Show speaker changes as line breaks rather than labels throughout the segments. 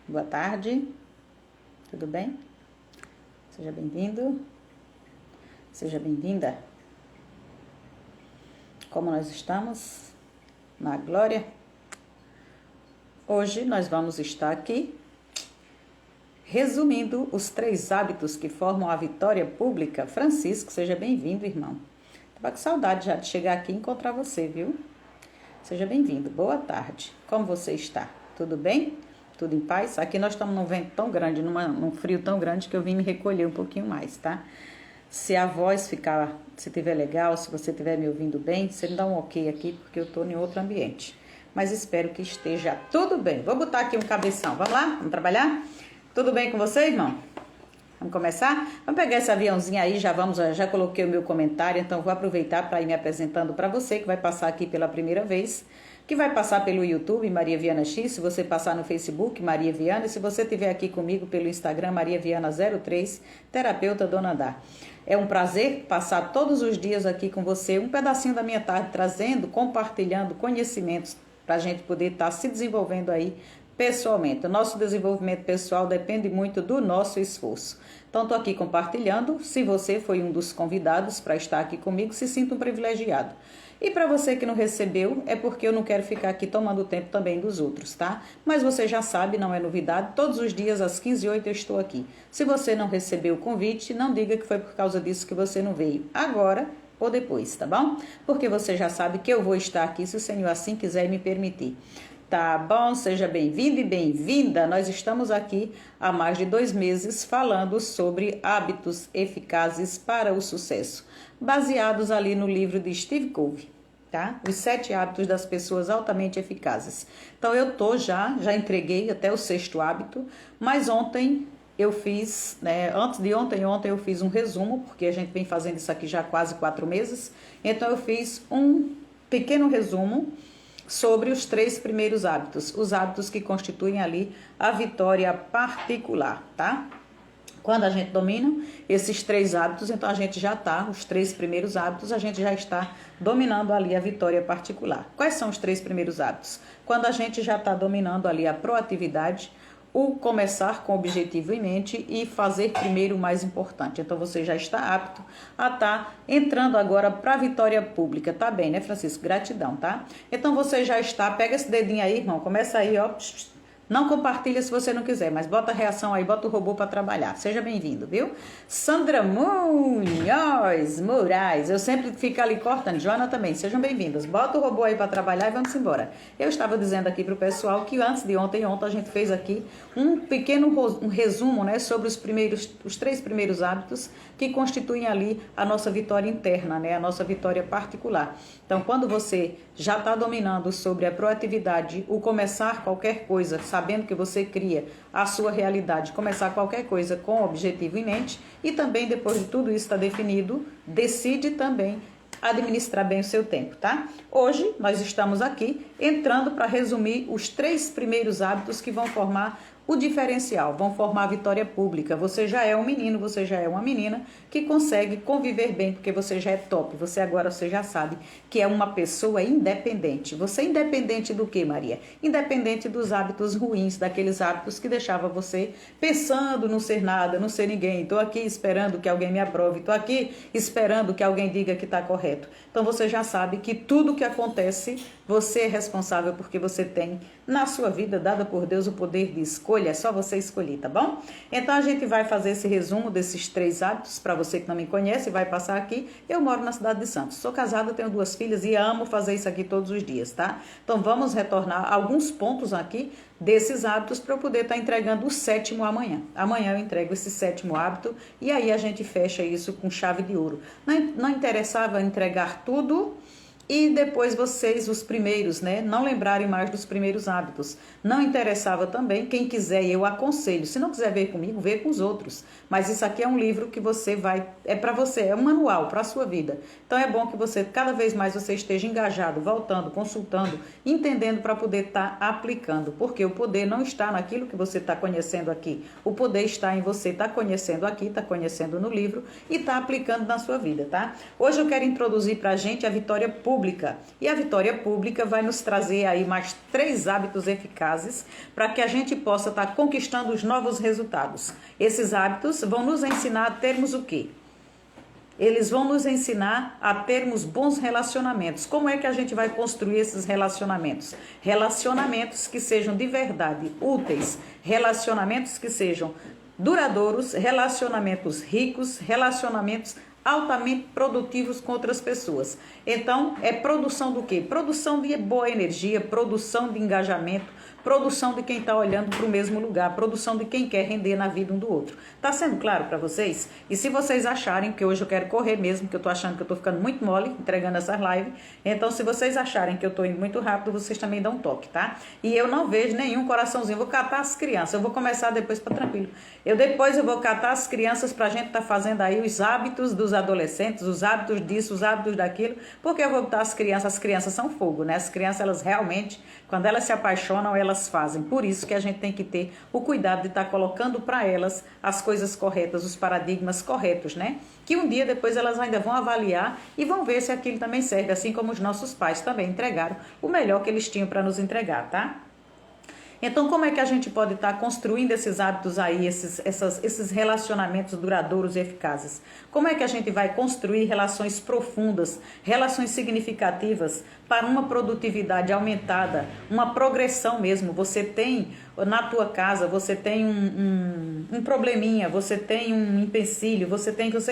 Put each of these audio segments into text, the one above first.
Boa tarde, tudo bem? Seja bem-vindo, seja bem-vinda. Como nós estamos? Na glória? Hoje nós vamos estar aqui resumindo os 3 hábitos que formam a vitória pública. Francisco, seja bem-vindo, irmão. Estava com saudade já de chegar aqui e encontrar você, viu? Seja bem-vindo, boa tarde. Como você está? Tudo bem? Tudo em paz? Aqui nós estamos num vento tão grande, num frio tão grande que eu vim me recolher um pouquinho mais, tá? Se a voz ficar, se tiver legal, se você estiver me ouvindo bem, você me dá um ok aqui, porque eu estou em outro ambiente. Mas espero que esteja tudo bem. Vou botar aqui um cabeção. Vamos lá? Vamos trabalhar? Tudo bem com você, irmão? Vamos começar? Vamos pegar esse aviãozinho aí, já coloquei o meu comentário, então vou aproveitar para ir me apresentando para você, que vai passar aqui pela primeira vez, que vai passar pelo YouTube, Maria Viana X, se você passar no Facebook, Maria Viana, e se você estiver aqui comigo pelo Instagram, Maria Viana 03, terapeuta Dona Dá. É um prazer passar todos os dias aqui com você, um pedacinho da minha tarde, trazendo, compartilhando conhecimentos para a gente poder estar se desenvolvendo aí pessoalmente. O nosso desenvolvimento pessoal depende muito do nosso esforço. Então, estou aqui compartilhando. Se você foi um dos convidados para estar aqui comigo, se sinta um privilegiado. E para você que não recebeu, é porque eu não quero ficar aqui tomando o tempo também dos outros, tá? Mas você já sabe, não é novidade, todos os dias às 15h08 eu estou aqui. Se você não recebeu o convite, não diga que foi por causa disso que você não veio agora ou depois, tá bom? Porque você já sabe que eu vou estar aqui se o Senhor assim quiser e me permitir. Tá bom? Seja bem-vindo e bem-vinda. Nós estamos aqui há mais de 2 meses falando sobre hábitos eficazes para o sucesso, baseados ali no livro de Steve Covey, tá? Os 7 hábitos das pessoas altamente eficazes. Então eu já entreguei até o 6º hábito, mas ontem eu fiz, antes de ontem eu fiz um resumo, porque a gente vem fazendo isso aqui já há quase 4 meses, então eu fiz um pequeno resumo sobre os 3 primeiros hábitos, os hábitos que constituem ali a vitória particular, tá? Quando a gente domina esses 3 hábitos, então a gente já está, os 3 primeiros hábitos, a gente já está dominando ali a vitória particular. Quais são os 3 primeiros hábitos? Quando a gente já está dominando ali a proatividade, o começar com o objetivo em mente e fazer primeiro o mais importante. Então, você já está apto a estar entrando agora para a vitória pública. Tá bem, né, Francisco? Gratidão, tá? Então, você já está, pega esse dedinho aí, irmão, começa aí, ó. Não compartilha se você não quiser, mas bota a reação aí, bota o robô para trabalhar. Seja bem-vindo, viu? Sandra Munhoz Moraes, eu sempre fico ali cortando. Joana também, sejam bem-vindas. Bota o robô aí para trabalhar e vamos embora. Eu estava dizendo aqui para o pessoal que antes de ontem a gente fez aqui um pequeno resumo, né, sobre os 3 primeiros hábitos que constituem ali a nossa vitória interna, né, a nossa vitória particular. Então, quando você já está dominando sobre a proatividade, o começar qualquer coisa, sabendo que você cria a sua realidade, começar qualquer coisa com o objetivo em mente, e também depois de tudo isso está definido, decide também administrar bem o seu tempo, tá? Hoje nós estamos aqui entrando para resumir os 3 primeiros hábitos que vão formar o diferencial, vão formar a vitória pública. Você já é um menino, você já é uma menina que consegue conviver bem, porque você já é top. Você já sabe que é uma pessoa independente. Você é independente do que, Maria? Independente dos hábitos ruins, daqueles hábitos que deixavam você pensando não ser nada, não ser ninguém. Estou aqui esperando que alguém me aprove, estou aqui esperando que alguém diga que está correto. Então você já sabe que tudo que acontece, você é responsável porque você tem na sua vida, dada por Deus, o poder de escolha. É só você escolher, tá bom? Então a gente vai fazer esse resumo desses 3 hábitos. Para você que não me conhece, vai passar aqui. Eu moro na cidade de Santos, sou casada, tenho 2 filhas e amo fazer isso aqui todos os dias, tá? Então vamos retornar alguns pontos aqui desses hábitos para eu poder estar entregando o 7º amanhã. Amanhã eu entrego esse 7º hábito e aí a gente fecha isso com chave de ouro. Não interessava entregar tudo e depois vocês, os primeiros, né, não lembrarem mais dos primeiros hábitos. Não interessava também, quem quiser, eu aconselho. Se não quiser ver comigo, vê com os outros. Mas isso aqui é um livro que você é para você, é um manual para a sua vida. Então é bom que você, cada vez mais você esteja engajado, voltando, consultando, entendendo para poder estar aplicando. Porque o poder não está naquilo que você está conhecendo aqui. O poder está em você estar conhecendo aqui, está conhecendo no livro e está aplicando na sua vida, tá? Hoje eu quero introduzir para a gente a vitória pública. pública. E a vitória pública vai nos trazer aí mais 3 hábitos eficazes para que a gente possa estar conquistando os novos resultados. Esses hábitos vão nos ensinar a termos o quê? Eles vão nos ensinar a termos bons relacionamentos. Como é que a gente vai construir esses relacionamentos? Relacionamentos que sejam de verdade úteis, relacionamentos que sejam duradouros, relacionamentos ricos, relacionamentos altamente produtivos com outras pessoas. Então, é produção do quê? Produção de boa energia, produção de engajamento, produção de quem está olhando para o mesmo lugar, produção de quem quer render na vida um do outro. Tá sendo claro para vocês? E se vocês acharem que hoje eu quero correr mesmo, que eu tô achando que eu tô ficando muito mole entregando essas lives, então se vocês acharem que eu tô indo muito rápido, vocês também dão um toque, tá? E eu não vejo nenhum coraçãozinho, vou catar as crianças, eu vou começar depois para tranquilo. Depois eu vou catar as crianças pra gente tá fazendo aí os hábitos dos adolescentes, os hábitos disso, os hábitos daquilo, porque eu vou botar as crianças são fogo, né? As crianças, elas realmente, quando elas se apaixonam, elas fazem. Por isso que a gente tem que ter o cuidado de estar colocando para elas as coisas corretas, os paradigmas corretos, né? Que um dia depois elas ainda vão avaliar e vão ver se aquilo também serve, assim como os nossos pais também entregaram o melhor que eles tinham para nos entregar, tá? Então, como é que a gente pode estar construindo esses hábitos aí, esses relacionamentos duradouros e eficazes? Como é que a gente vai construir relações profundas, relações significativas para uma produtividade aumentada, uma progressão mesmo? Você tem na tua casa, você tem um probleminha, você tem um empecilho,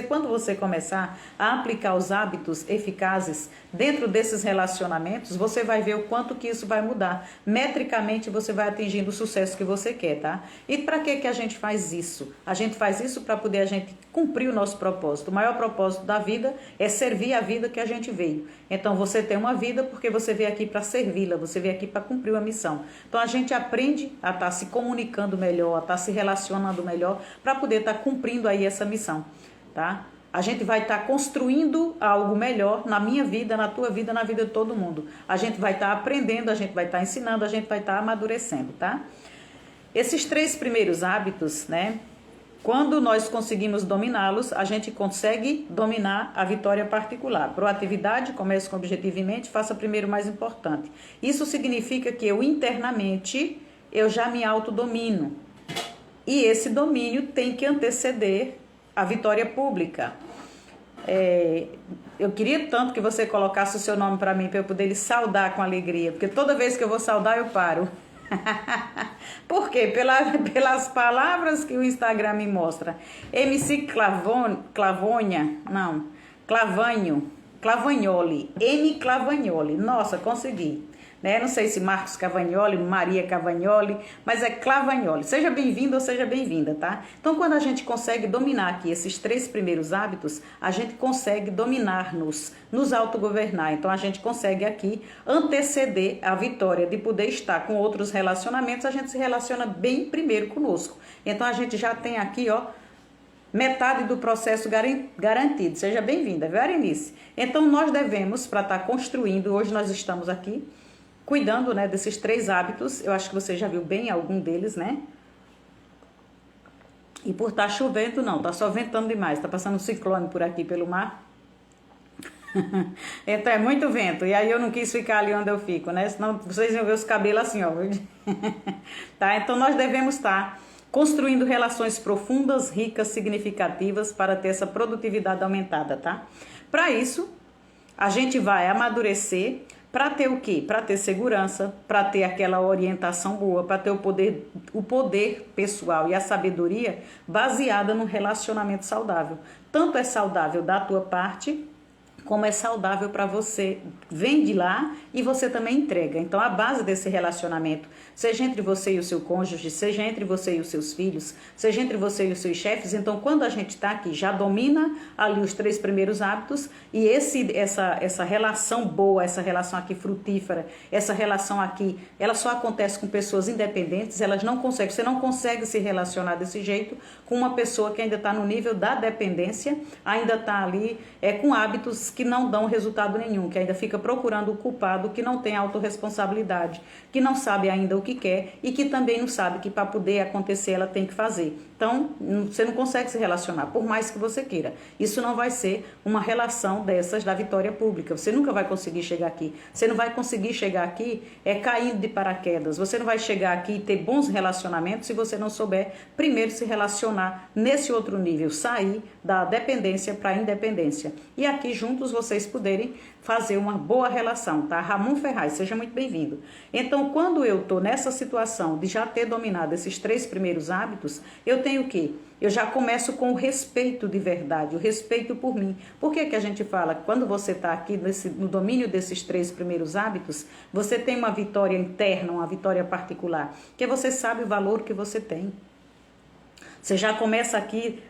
quando você começar a aplicar os hábitos eficazes dentro desses relacionamentos, você vai ver o quanto que isso vai mudar. Metricamente, você vai atingindo o sucesso que você quer, tá? E para que a gente faz isso? A gente faz isso para poder a gente cumprir o nosso propósito. O maior propósito da vida é servir a vida que a gente veio. Então, você tem uma vida porque você veio aqui para servi-la, você veio aqui para cumprir uma missão. Então, a gente aprende a estar se comunicando melhor, a estar se relacionando melhor para poder estar cumprindo aí essa missão, tá? A gente vai estar construindo algo melhor na minha vida, na tua vida, na vida de todo mundo. A gente vai estar aprendendo, a gente vai estar ensinando, a gente vai estar amadurecendo, tá? Esses 3 primeiros hábitos, né? Quando nós conseguimos dominá-los, a gente consegue dominar a vitória particular. Proatividade, comece com objetivo em mente, faça primeiro o mais importante. Isso significa que eu internamente, eu já me autodomino. E esse domínio tem que anteceder a vitória pública. Eu queria tanto que você colocasse o seu nome para mim, para eu poder lhe saudar com alegria, porque toda vez que eu vou saudar, eu paro. Por quê? Pelas palavras que o Instagram me mostra. MC Clavagnoli, M. Clavagnoli. Nossa, consegui. Né? Não sei se Marcos Cavagnoli, Maria Cavagnoli, mas é Clavagnoli. Seja bem-vindo ou seja bem-vinda, tá? Então, quando a gente consegue dominar aqui esses 3 primeiros hábitos, a gente consegue dominar-nos, nos autogovernar. Então, a gente consegue aqui anteceder a vitória de poder estar com outros relacionamentos. A gente se relaciona bem primeiro conosco. Então, a gente já tem aqui, ó, metade do processo garantido. Seja bem-vinda, viu, Arenice? Então, nós devemos, para estar construindo, hoje nós estamos aqui, cuidando, né, desses 3 hábitos. Eu acho que você já viu bem algum deles, né? E por estar chovendo, não, tá só ventando demais. Tá passando um ciclone por aqui pelo mar. Então é muito vento. E aí eu não quis ficar ali onde eu fico, né? Senão vocês iam ver os cabelos assim, ó. Tá? Então nós devemos estar construindo relações profundas, ricas, significativas para ter essa produtividade aumentada, tá? Para isso, a gente vai amadurecer. Para ter o quê? Para ter segurança, para ter aquela orientação boa, para ter o poder pessoal e a sabedoria baseada num relacionamento saudável. Tanto é saudável da tua parte, como é saudável para você. Vem de lá e você também entrega. Então, a base desse relacionamento, seja entre você e o seu cônjuge, seja entre você e os seus filhos, seja entre você e os seus chefes. Então, quando a gente está aqui, já domina ali os 3 primeiros hábitos e essa relação boa, essa relação aqui frutífera, essa relação aqui, ela só acontece com pessoas independentes. Você não consegue se relacionar desse jeito com uma pessoa que ainda está no nível da dependência, ainda está ali com hábitos que não dão resultado nenhum, que ainda fica procurando o culpado, que não tem autorresponsabilidade, que não sabe ainda o que quer e que também não sabe que para poder acontecer ela tem que fazer. Então, você não consegue se relacionar, por mais que você queira. Isso não vai ser uma relação dessas da vitória pública. Você nunca vai conseguir chegar aqui. Você não vai conseguir chegar aqui caindo de paraquedas. Você não vai chegar aqui e ter bons relacionamentos se você não souber primeiro se relacionar nesse outro nível, sair da dependência para a independência. E aqui juntos vocês poderem fazer uma boa relação, tá? Ramon Ferraz, seja muito bem-vindo. Então, quando eu tô nessa situação de já ter dominado esses 3 primeiros hábitos, eu tenho o quê? Eu já começo com o respeito de verdade, o respeito por mim. Por que que a gente fala que quando você está aqui no domínio desses 3 primeiros hábitos, você tem uma vitória interna, uma vitória particular, que você sabe o valor que você tem. Você já começa aqui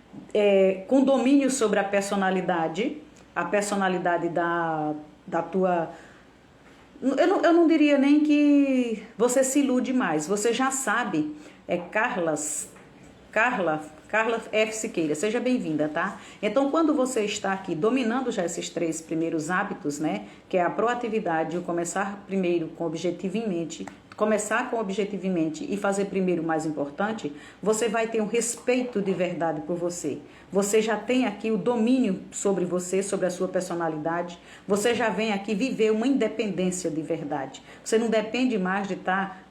com domínio sobre a personalidade da tua... Eu não diria nem que você se ilude mais, você já sabe, Carla F. Siqueira, seja bem-vinda, tá? Então, quando você está aqui dominando já esses 3 primeiros hábitos, né, que é a proatividade, o começar primeiro com objetivo em mente, começar com objetivo em mente e fazer primeiro o mais importante, você vai ter um respeito de verdade por você. Você já tem aqui o domínio sobre você, sobre a sua personalidade. Você já vem aqui viver uma independência de verdade. Você não depende mais de estar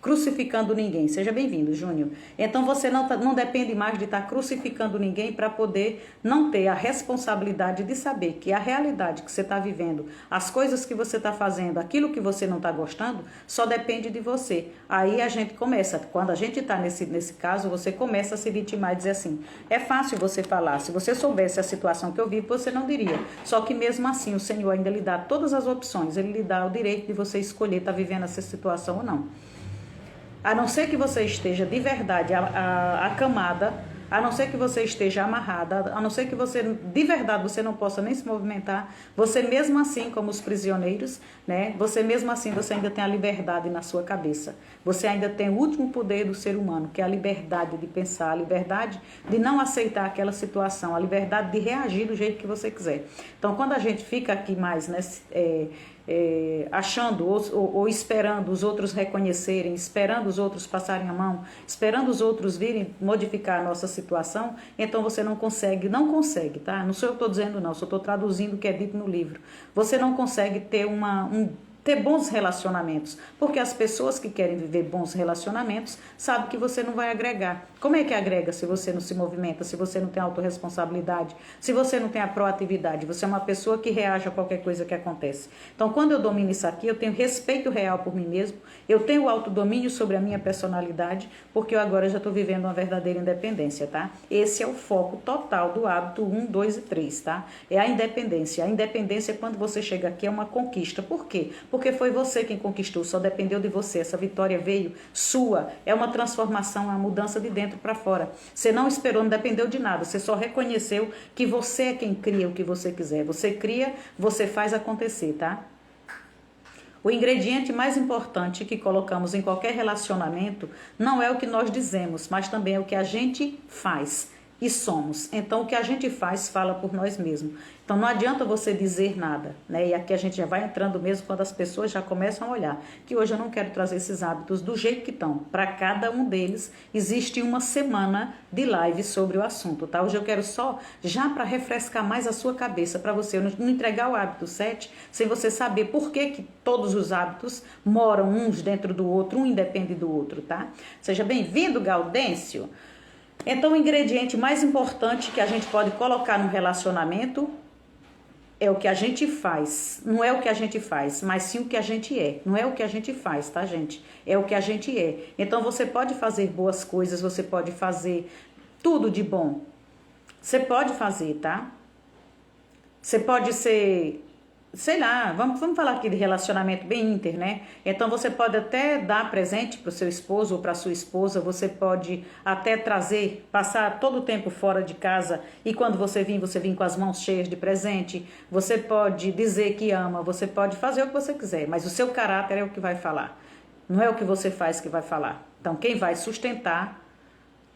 crucificando ninguém. Seja bem-vindo, Júnior. Então você não depende mais de estar crucificando ninguém para poder não ter a responsabilidade de saber que a realidade que você está vivendo, as coisas que você está fazendo, aquilo que você não está gostando, só depende de você. Aí a gente começa, quando a gente está nesse caso, você começa a se vitimar e dizer assim, é fácil você falar, se você soubesse a situação que eu vivo, você não diria. Só que mesmo assim o Senhor ainda lhe dá todas as opções, Ele lhe dá o direito de você escolher estar vivendo essa situação ou não. A não ser que você esteja de verdade acamada, a não ser que você esteja amarrada, a não ser que você, de verdade, você não possa nem se movimentar, você mesmo assim, como os prisioneiros, né? Você mesmo assim, você ainda tem a liberdade na sua cabeça. Você ainda tem o último poder do ser humano, que é a liberdade de pensar, a liberdade de não aceitar aquela situação, a liberdade de reagir do jeito que você quiser. Então, quando a gente fica aqui mais, né, achando ou esperando os outros reconhecerem, esperando os outros passarem a mão, esperando os outros virem modificar a nossa situação, então você não consegue, tá? Não sou eu que estou dizendo não, só estou traduzindo o que é dito no livro. Você não consegue ter ter bons relacionamentos, porque as pessoas que querem viver bons relacionamentos sabem que você não vai agregar. Como é que agrega se você não se movimenta, se você não tem autorresponsabilidade, se você não tem a proatividade? Você é uma pessoa que reage a qualquer coisa que acontece. Então, quando eu domino isso aqui, eu tenho respeito real por mim mesmo, eu tenho o autodomínio sobre a minha personalidade, porque eu agora já estou vivendo uma verdadeira independência, tá? Esse é o foco total do hábito 1, 2 e 3, tá? É a independência. A independência, quando você chega aqui, é uma conquista. Por quê? Porque foi você quem conquistou, só dependeu de você. Essa vitória veio sua. É uma transformação, uma mudança de dentro para fora. Você não esperou, não dependeu de nada. Você só reconheceu que você é quem cria o que você quiser. Você cria, você faz acontecer, tá? O ingrediente mais importante que colocamos em qualquer relacionamento não é o que nós dizemos, mas também é o que a gente faz e somos. Então, o que a gente faz fala por nós mesmos. Então, não adianta você dizer nada, né? E aqui a gente já vai entrando mesmo quando as pessoas já começam a olhar. Que hoje eu não quero trazer esses hábitos do jeito que estão. Para cada um deles, existe uma semana de live sobre o assunto, tá? Hoje eu quero só, já para refrescar mais a sua cabeça, para você não entregar o hábito 7, sem você saber por que todos os hábitos moram uns dentro do outro, um independe do outro, tá? Seja bem-vindo, Gaudêncio. Então, o ingrediente mais importante que a gente pode colocar no relacionamento é o que a gente faz. Não é o que a gente faz, mas sim o que a gente é. Não é o que a gente faz, tá, gente? É o que a gente é. Então, você pode fazer boas coisas, você pode fazer tudo de bom. Você pode fazer, tá? Você pode ser... Sei lá, vamos falar aqui de relacionamento bem inter, né? Então você pode até dar presente para o seu esposo ou para a sua esposa, você pode até trazer, passar todo o tempo fora de casa e quando você vir com as mãos cheias de presente, você pode dizer que ama, você pode fazer o que você quiser, mas o seu caráter é o que vai falar, não é o que você faz que vai falar. Então quem vai sustentar,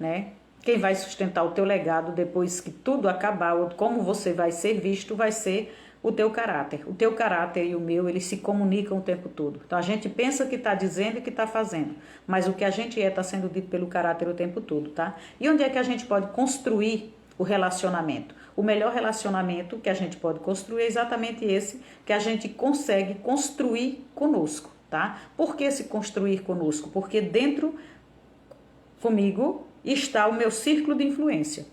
né? Quem vai sustentar o teu legado depois que tudo acabar, ou como você vai ser visto, vai ser o teu caráter. O teu caráter e o meu, eles se comunicam o tempo todo. Então a gente pensa que está dizendo e que está fazendo, mas o que a gente está sendo dito pelo caráter o tempo todo, tá? E onde é que a gente pode construir o relacionamento? O melhor relacionamento que a gente pode construir é exatamente esse que a gente consegue construir conosco, tá? Por que se construir conosco? Porque dentro comigo está o meu círculo de influência.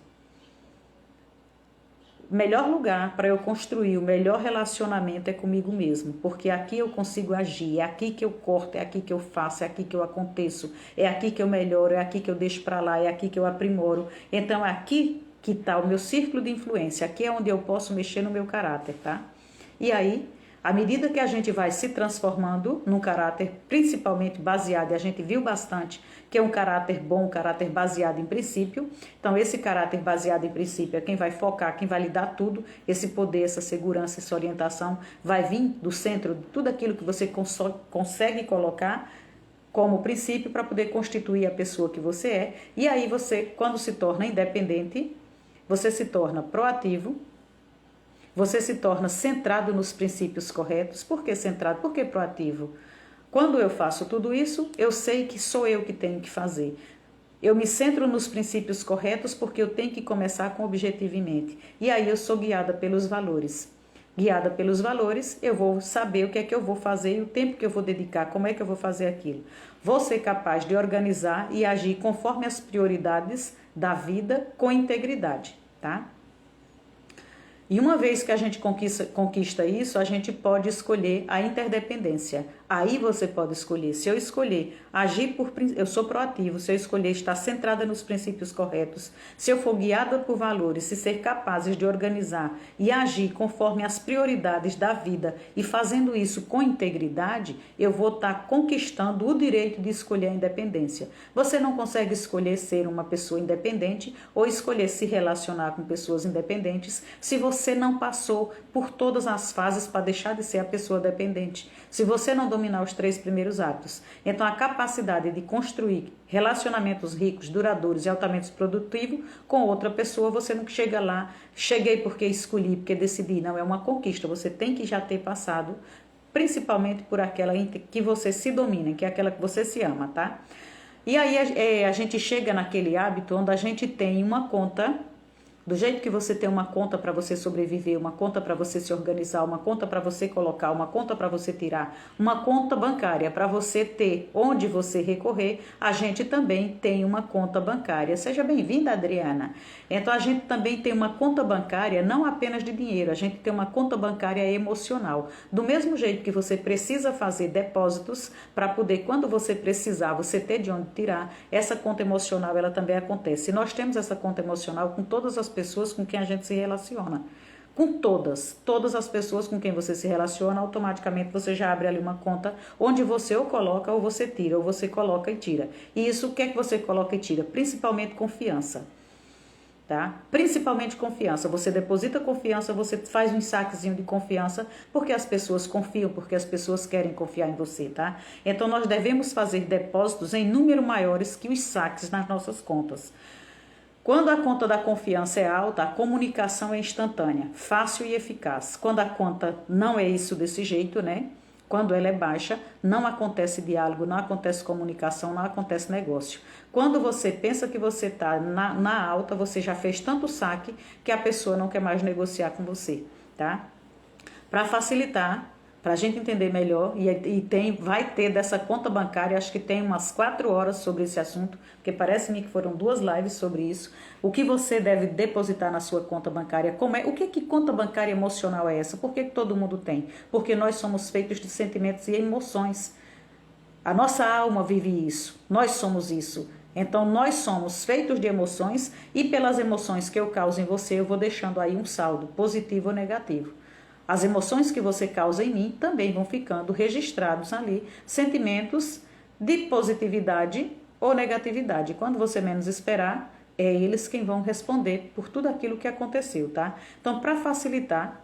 O melhor lugar para eu construir o melhor relacionamento é comigo mesmo, porque aqui eu consigo agir, é aqui que eu corto, é aqui que eu faço, é aqui que eu aconteço, é aqui que eu melhoro, é aqui que eu deixo para lá, é aqui que eu aprimoro. Então é aqui que está o meu círculo de influência, aqui é onde eu posso mexer no meu caráter, tá? E aí, à medida que a gente vai se transformando num caráter principalmente baseado, e a gente viu bastante que é um caráter bom, um caráter baseado em princípio. Então, esse caráter baseado em princípio é quem vai focar, quem vai lhe dar tudo, esse poder, essa segurança, essa orientação, vai vir do centro de tudo aquilo que você consegue colocar como princípio para poder constituir a pessoa que você é. E aí você, quando se torna independente, você se torna proativo, você se torna centrado nos princípios corretos. Por que centrado? Por que proativo? Quando eu faço tudo isso, eu sei que sou eu que tenho que fazer. Eu me centro nos princípios corretos porque eu tenho que começar com objetivo em mente. E aí eu sou guiada pelos valores. Guiada pelos valores, eu vou saber o que é que eu vou fazer e o tempo que eu vou dedicar, como é que eu vou fazer aquilo. Vou ser capaz de organizar e agir conforme as prioridades da vida com integridade, tá? E uma vez que a gente conquista isso, a gente pode escolher a interdependência. Aí você pode escolher. Se eu escolher agir eu sou proativo, se eu escolher estar centrada nos princípios corretos, se eu for guiada por valores, se ser capazes de organizar e agir conforme as prioridades da vida e fazendo isso com integridade, eu vou estar conquistando o direito de escolher a independência. Você não consegue escolher ser uma pessoa independente ou escolher se relacionar com pessoas independentes se você não passou por todas as fases para deixar de ser a pessoa dependente. Se você não dominar os 3 primeiros hábitos. Então, a capacidade de construir relacionamentos ricos, duradouros e altamente produtivos com outra pessoa, você não chega lá, cheguei porque escolhi, porque decidi. Não, é uma conquista. Você tem que já ter passado, principalmente por aquela que você se domina, que é aquela que você se ama, tá? E aí a gente chega naquele hábito onde a gente tem uma conta. Do jeito que você tem uma conta para você sobreviver, uma conta para você se organizar, uma conta para você colocar, uma conta para você tirar, uma conta bancária para você ter onde você recorrer, a gente também tem uma conta bancária. Seja bem-vinda, Adriana. Então, a gente também tem uma conta bancária, não apenas de dinheiro, a gente tem uma conta bancária emocional. Do mesmo jeito que você precisa fazer depósitos para poder, quando você precisar, você ter de onde tirar, essa conta emocional, ela também acontece. E nós temos essa conta emocional com todas as pessoas com quem a gente se relaciona. Com todas as pessoas com quem você se relaciona, automaticamente você já abre ali uma conta onde você ou coloca ou você tira, ou você coloca e tira. E isso, o que é que você coloca e tira? Principalmente confiança, tá? Principalmente confiança. Você deposita confiança, você faz um saquezinho de confiança, porque as pessoas confiam, porque as pessoas querem confiar em você, tá? Então, nós devemos fazer depósitos em número maiores que os saques nas nossas contas. Quando a conta da confiança é alta, a comunicação é instantânea, fácil e eficaz. Quando a conta não é isso desse jeito, né? Quando ela é baixa, não acontece diálogo, não acontece comunicação, não acontece negócio. Quando você pensa que você está na alta, você já fez tanto saque que a pessoa não quer mais negociar com você, tá? Para facilitar, para a gente entender melhor, vai ter dessa conta bancária, acho que tem umas 4 horas sobre esse assunto, porque parece-me que foram 2 lives sobre isso. O que você deve depositar na sua conta bancária? O que conta bancária emocional é essa? Por que todo mundo tem? Porque nós somos feitos de sentimentos e emoções. A nossa alma vive isso, nós somos isso. Então, nós somos feitos de emoções e pelas emoções que eu causo em você, eu vou deixando aí um saldo, positivo ou negativo. As emoções que você causa em mim também vão ficando registrados ali, sentimentos de positividade ou negatividade. Quando você menos esperar, é eles quem vão responder por tudo aquilo que aconteceu, tá? Então, para facilitar,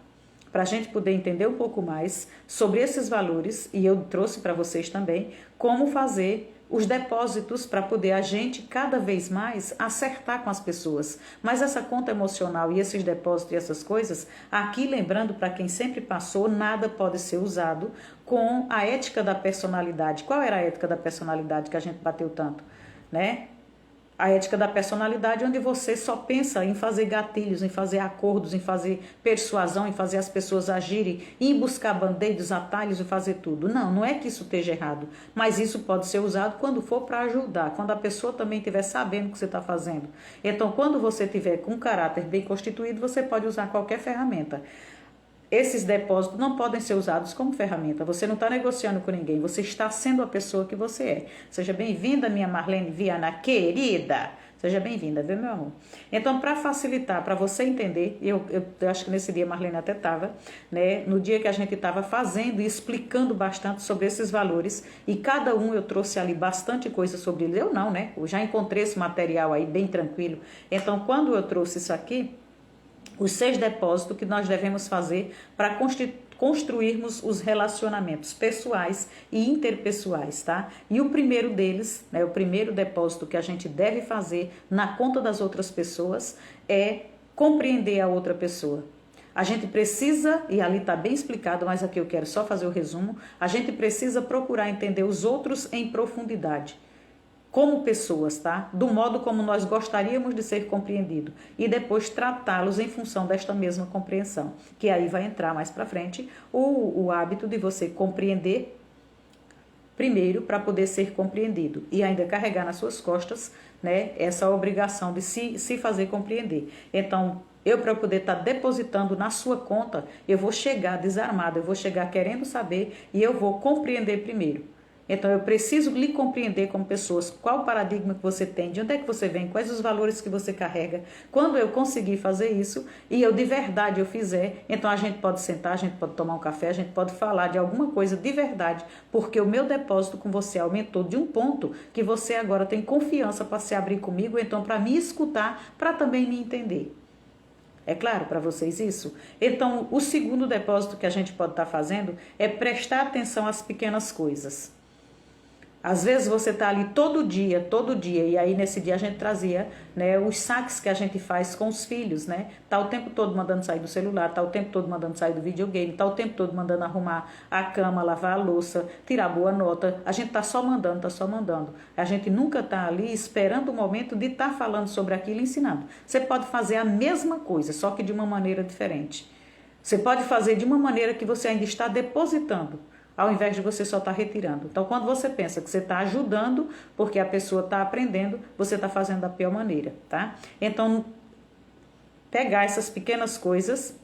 para a gente poder entender um pouco mais sobre esses valores, e eu trouxe para vocês também como fazer os depósitos para poder a gente cada vez mais acertar com as pessoas. Mas essa conta emocional e esses depósitos e essas coisas, aqui lembrando para quem sempre passou, nada pode ser usado com a ética da personalidade. Qual era a ética da personalidade que a gente bateu tanto, né? A ética da personalidade, onde você só pensa em fazer gatilhos, em fazer acordos, em fazer persuasão, em fazer as pessoas agirem, em buscar band-aids, atalhos e fazer tudo. Não, não é que isso esteja errado, mas isso pode ser usado quando for para ajudar, quando a pessoa também estiver sabendo o que você está fazendo. Então, quando você tiver com um caráter bem constituído, você pode usar qualquer ferramenta. Esses depósitos não podem ser usados como ferramenta. Você não está negociando com ninguém. Você está sendo a pessoa que você é. Seja bem-vinda, minha Marlene Viana, querida. Seja bem-vinda, viu, meu amor? Então, para facilitar, para você entender, eu acho que nesse dia a Marlene até estava, né? No dia que a gente estava fazendo e explicando bastante sobre esses valores, e cada um eu trouxe ali bastante coisa sobre eles. Eu não, né? Eu já encontrei esse material aí bem tranquilo. Então, quando eu trouxe isso aqui, os 6 depósitos que nós devemos fazer para construirmos os relacionamentos pessoais e interpessoais, tá? E o primeiro deles, né, o primeiro depósito que a gente deve fazer na conta das outras pessoas é compreender a outra pessoa. A gente precisa, e ali está bem explicado, mas aqui eu quero só fazer o resumo, a gente precisa procurar entender os outros em profundidade, como pessoas, tá? Do modo como nós gostaríamos de ser compreendido e depois tratá-los em função desta mesma compreensão, que aí vai entrar mais para frente o hábito de você compreender primeiro para poder ser compreendido e ainda carregar nas suas costas, né, essa obrigação de se fazer compreender. Então, eu para poder estar depositando na sua conta, eu vou chegar desarmado, eu vou chegar querendo saber e eu vou compreender primeiro. Então, eu preciso lhe compreender como pessoas, qual o paradigma que você tem, de onde é que você vem, quais os valores que você carrega. Quando eu conseguir fazer isso, e eu de verdade eu fizer, então a gente pode sentar, a gente pode tomar um café, a gente pode falar de alguma coisa de verdade, porque o meu depósito com você aumentou de um ponto que você agora tem confiança para se abrir comigo, então para me escutar, para também me entender. É claro para vocês isso? Então, o segundo depósito que a gente pode estar fazendo é prestar atenção às pequenas coisas. Às vezes você está ali todo dia, e aí nesse dia a gente trazia, né, os saques que a gente faz com os filhos, né? Tá o tempo todo mandando sair do celular, tá o tempo todo mandando sair do videogame, tá o tempo todo mandando arrumar a cama, lavar a louça, tirar boa nota. A gente tá só mandando, A gente nunca tá ali esperando o momento de estar falando sobre aquilo e ensinando. Você pode fazer a mesma coisa, só que de uma maneira diferente. Você pode fazer de uma maneira que você ainda está depositando, ao invés de você só estar retirando. Então, quando você pensa que você está ajudando, porque a pessoa está aprendendo, você está fazendo da pior maneira, tá? Então, pegar essas pequenas coisas,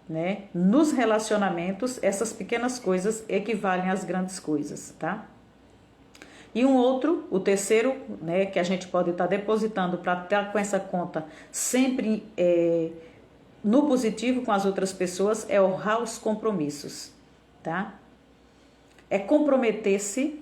né? Nos relacionamentos, essas pequenas coisas equivalem às grandes coisas, tá? E o terceiro, né, que a gente pode estar depositando para estar com essa conta sempre no positivo com as outras pessoas, é honrar os compromissos. Tá? É comprometer-se,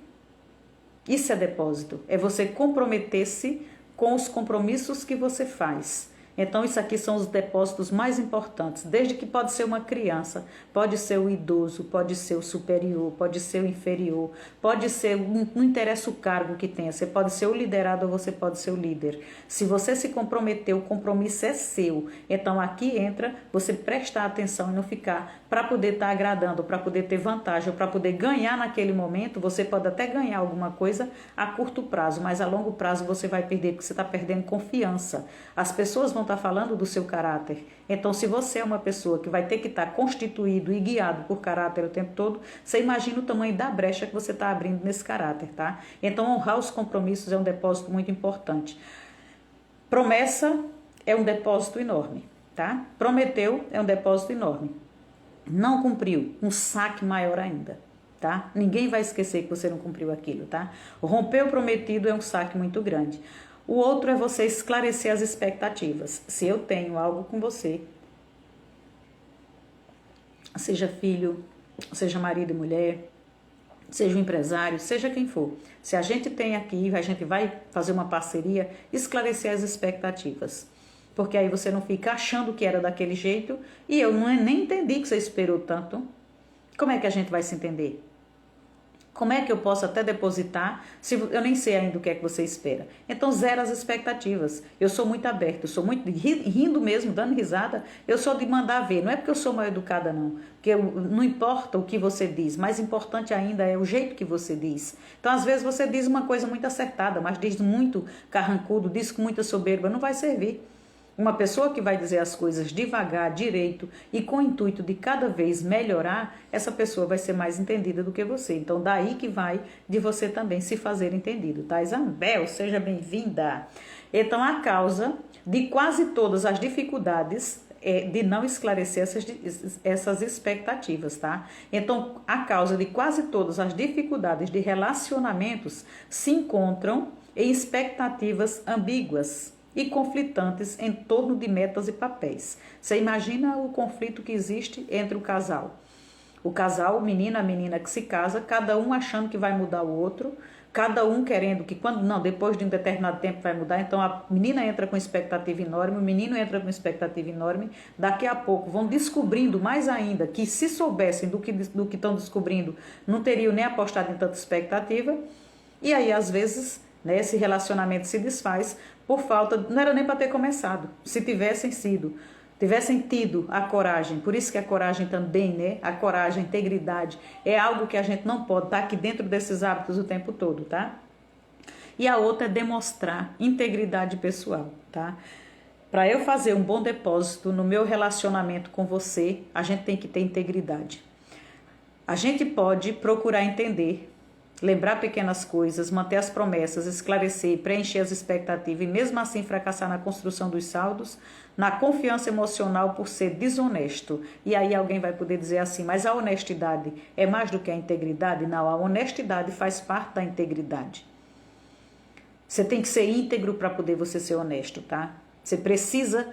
isso é depósito, é você comprometer-se com os compromissos que você faz. Então, isso aqui são os depósitos mais importantes, desde que pode ser uma criança, pode ser o idoso, pode ser o superior, pode ser o inferior, pode ser, não interessa o cargo que tenha, você pode ser o liderado ou você pode ser o líder. Se você se comprometer, o compromisso é seu. Então, aqui entra você prestar atenção e não ficar para poder estar agradando, para poder ter vantagem, para poder ganhar naquele momento. Você pode até ganhar alguma coisa a curto prazo, mas a longo prazo você vai perder, porque você está perdendo confiança. As pessoas vão estar falando do seu caráter. Então, se você é uma pessoa que vai ter que estar constituído e guiado por caráter o tempo todo, você imagina o tamanho da brecha que você está abrindo nesse caráter, tá? Então, honrar os compromissos é um depósito muito importante. Promessa é um depósito enorme, tá? Prometeu é um depósito enorme. Não cumpriu, um saque maior ainda, tá? Ninguém vai esquecer que você não cumpriu aquilo, tá? Romper o prometido é um saque muito grande. O outro é você esclarecer as expectativas. Se eu tenho algo com você, seja filho, seja marido e mulher, seja um empresário, seja quem for. Se a gente tem aqui, a gente vai fazer uma parceria, esclarecer as expectativas. Porque aí você não fica achando que era daquele jeito e eu nem entendi que você esperou tanto. Como é que a gente vai se entender? Como é que eu posso até depositar se eu nem sei ainda o que é que você espera? Então, zero as expectativas. Eu sou muito aberta, eu sou muito rindo mesmo, dando risada. Eu sou de mandar ver. Não é porque eu sou mal educada, não. Porque não importa o que você diz, mais importante ainda é o jeito que você diz. Então, às vezes, você diz uma coisa muito acertada, mas diz muito carrancudo, diz com muita soberba, não vai servir. Uma pessoa que vai dizer as coisas devagar, direito e com o intuito de cada vez melhorar, essa pessoa vai ser mais entendida do que você. Então, daí que vai de você também se fazer entendido, tá? Isabel, seja bem-vinda. Então, a causa de quase todas as dificuldades é de não esclarecer essas expectativas, tá? Então, a causa de quase todas as dificuldades de relacionamentos se encontram em expectativas ambíguas e conflitantes em torno de metas e papéis. Você imagina o conflito que existe entre o casal. O casal, o menino, a menina que se casa, cada um achando que vai mudar o outro, cada um querendo que depois de um determinado tempo vai mudar, então a menina entra com expectativa enorme, o menino entra com expectativa enorme, daqui a pouco vão descobrindo mais ainda que se soubessem do que estão descobrindo, não teriam nem apostado em tanta expectativa, e aí às vezes esse relacionamento se desfaz por falta, não era nem para ter começado, se tivessem tido a coragem. Por isso que a coragem também, né? A coragem, a integridade é algo que a gente não pode estar aqui dentro desses hábitos o tempo todo, tá? E a outra é demonstrar integridade pessoal, tá? Para eu fazer um bom depósito no meu relacionamento com você, a gente tem que ter integridade. A gente pode procurar entender, lembrar pequenas coisas, manter as promessas, esclarecer, preencher as expectativas e mesmo assim fracassar na construção dos saldos, na confiança emocional por ser desonesto. E aí alguém vai poder dizer assim, mas a honestidade é mais do que a integridade? Não, a honestidade faz parte da integridade. Você tem que ser íntegro para poder você ser honesto, tá? Você precisa,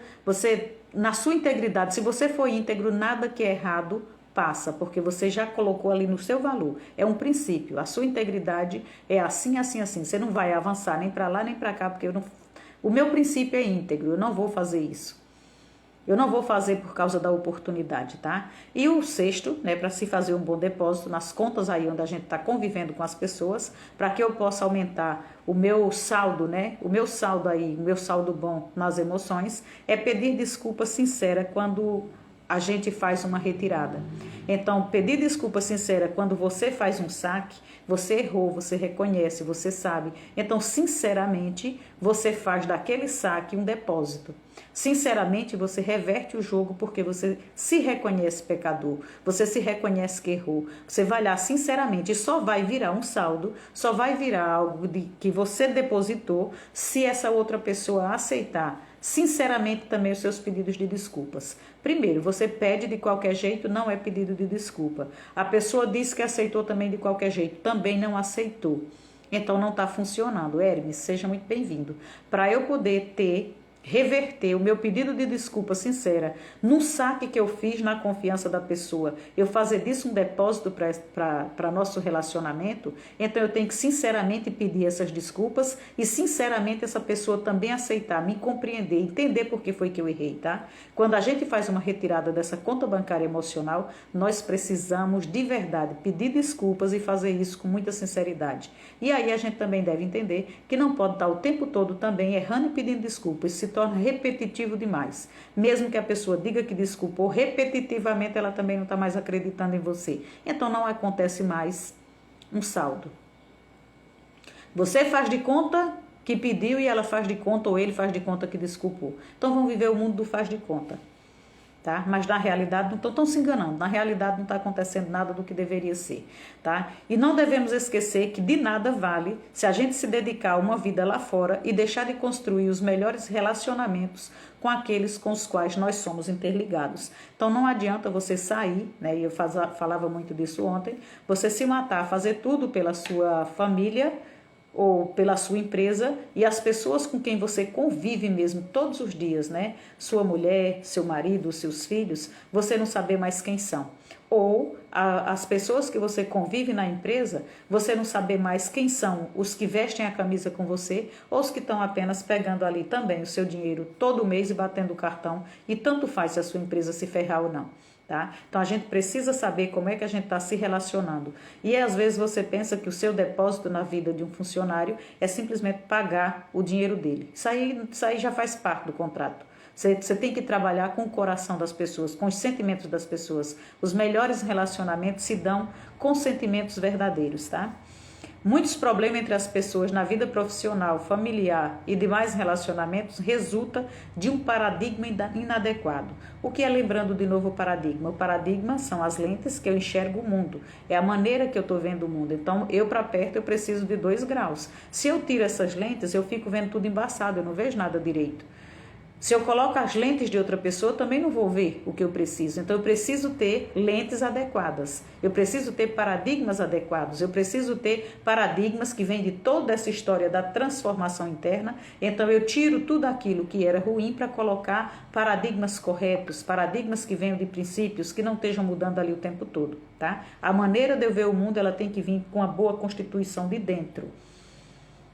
na sua integridade, se você for íntegro, nada que é errado passa, porque você já colocou ali no seu valor. É um princípio. A sua integridade é assim, assim, assim. Você não vai avançar nem para lá nem para cá, porque o meu princípio é íntegro. Eu não vou fazer isso. Eu não vou fazer por causa da oportunidade, tá? E o sexto, né, para se fazer um bom depósito nas contas aí onde a gente está convivendo com as pessoas, para que eu possa aumentar o meu saldo, né? O meu saldo aí, o meu saldo bom nas emoções, é pedir desculpa sincera quando a gente faz uma retirada. Então, pedir desculpa sincera quando você faz um saque, você errou, você reconhece, você sabe. Então, sinceramente, você faz daquele saque um depósito. Sinceramente, você reverte o jogo porque você se reconhece pecador, você se reconhece que errou. Você vai lá sinceramente e só vai virar um saldo, só vai virar algo que você depositou se essa outra pessoa aceitar sinceramente também os seus pedidos de desculpas. Primeiro, você pede de qualquer jeito, não é pedido de desculpa. A pessoa disse que aceitou também de qualquer jeito, também não aceitou. Então não está funcionando. Hermes, seja muito bem-vindo. Para eu poder reverter o meu pedido de desculpa sincera num saque que eu fiz na confiança da pessoa, eu fazer disso um depósito para nosso relacionamento, então eu tenho que sinceramente pedir essas desculpas e sinceramente essa pessoa também aceitar, me compreender, entender por que foi que eu errei, tá? Quando a gente faz uma retirada dessa conta bancária emocional, nós precisamos de verdade pedir desculpas e fazer isso com muita sinceridade. E aí a gente também deve entender que não pode estar o tempo todo também errando e pedindo desculpas, se torna repetitivo demais. Mesmo que a pessoa diga que desculpou, repetitivamente ela também não está mais acreditando em você. Então não acontece mais um saldo. Você faz de conta que pediu e ela faz de conta, ou ele faz de conta que desculpou. Então vamos viver o mundo do faz de conta. Tá? Mas na realidade não estão se enganando, na realidade não está acontecendo nada do que deveria ser, tá? E não devemos esquecer que de nada vale se a gente se dedicar a uma vida lá fora e deixar de construir os melhores relacionamentos com aqueles com os quais nós somos interligados. Então não adianta você sair, né? E eu falava muito disso ontem, você se matar, fazer tudo pela sua família ou pela sua empresa e as pessoas com quem você convive mesmo todos os dias, né? Sua mulher, seu marido, seus filhos, você não saber mais quem são. Ou as pessoas que você convive na empresa, você não saber mais quem são os que vestem a camisa com você ou os que estão apenas pegando ali também o seu dinheiro todo mês e batendo o cartão e tanto faz se a sua empresa se ferrar ou não. tá? Então, a gente precisa saber como é que a gente está se relacionando. E às vezes você pensa que o seu depósito na vida de um funcionário é simplesmente pagar o dinheiro dele. Isso aí já faz parte do contrato. Você tem que trabalhar com o coração das pessoas, com os sentimentos das pessoas. Os melhores relacionamentos se dão com sentimentos verdadeiros, tá? Muitos problemas entre as pessoas na vida profissional, familiar e demais relacionamentos resulta de um paradigma inadequado. O que é, lembrando de novo o paradigma? O paradigma são as lentes que eu enxergo o mundo, é a maneira que eu estou vendo o mundo. Então, eu para perto eu preciso de 2 graus. Se eu tiro essas lentes, eu fico vendo tudo embaçado, eu não vejo nada direito. Se eu coloco as lentes de outra pessoa, eu também não vou ver o que eu preciso. Então, eu preciso ter lentes adequadas. Eu preciso ter paradigmas adequados. Eu preciso ter paradigmas que vêm de toda essa história da transformação interna. Então, eu tiro tudo aquilo que era ruim para colocar paradigmas corretos, paradigmas que venham de princípios, que não estejam mudando ali o tempo todo, tá? A maneira de eu ver o mundo, ela tem que vir com a boa constituição de dentro.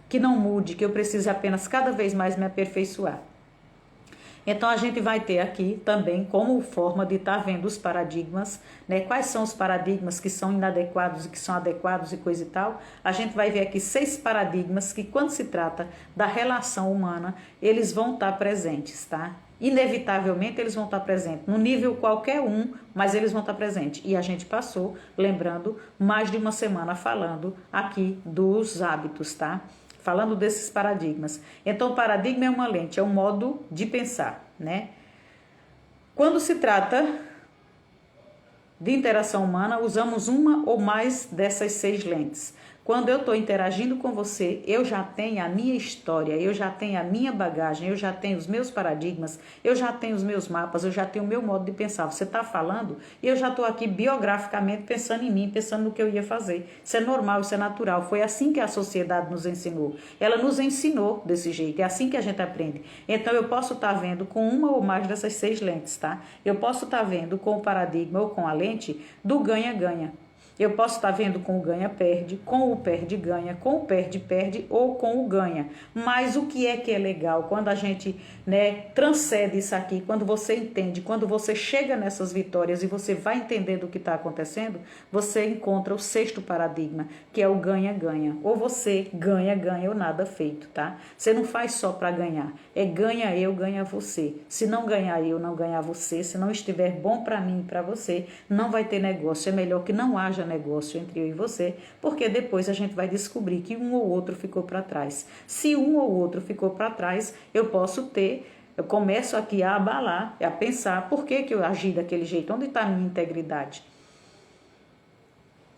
Que não mude, que eu precise apenas cada vez mais me aperfeiçoar. Então, a gente vai ter aqui também como forma de estar vendo os paradigmas, né? Quais são os paradigmas que são inadequados e que são adequados e coisa e tal. A gente vai ver aqui 6 paradigmas que, quando se trata da relação humana, eles vão estar presentes, tá? Inevitavelmente eles vão estar presentes, no nível qualquer um, mas eles vão estar presentes. E a gente passou, lembrando, mais de uma semana falando aqui dos hábitos, tá? Falando desses paradigmas. Então, o paradigma é uma lente, é um modo de pensar, né? Quando se trata de interação humana, usamos uma ou mais dessas 6 lentes. Quando eu estou interagindo com você, eu já tenho a minha história, eu já tenho a minha bagagem, eu já tenho os meus paradigmas, eu já tenho os meus mapas, eu já tenho o meu modo de pensar. Você está falando e eu já estou aqui biograficamente pensando em mim, pensando no que eu ia fazer. Isso é normal, isso é natural. Foi assim que a sociedade nos ensinou. Ela nos ensinou desse jeito, é assim que a gente aprende. Então, eu posso estar vendo com uma ou mais dessas 6 lentes, tá? Eu posso estar vendo com o paradigma ou com a lente do ganha-ganha. Eu posso estar vendo com o ganha-perde, com o perde-ganha, com o perde-perde ou com o ganha. Mas o que é legal? Quando a gente, né, transcende isso aqui, quando você entende, quando você chega nessas vitórias e você vai entendendo o que está acontecendo, você encontra o 6º paradigma, que é o ganha-ganha. Ou você ganha-ganha ou nada feito, tá? Você não faz só para ganhar, é ganha eu, ganha você. Se não ganhar eu, não ganhar você, se não estiver bom para mim e para você, não vai ter negócio. É melhor que não haja negócio entre eu e você, porque depois a gente vai descobrir que um ou outro ficou para trás. Se um ou outro ficou para trás, eu começo aqui a abalar, a pensar por que eu agi daquele jeito, onde está a minha integridade?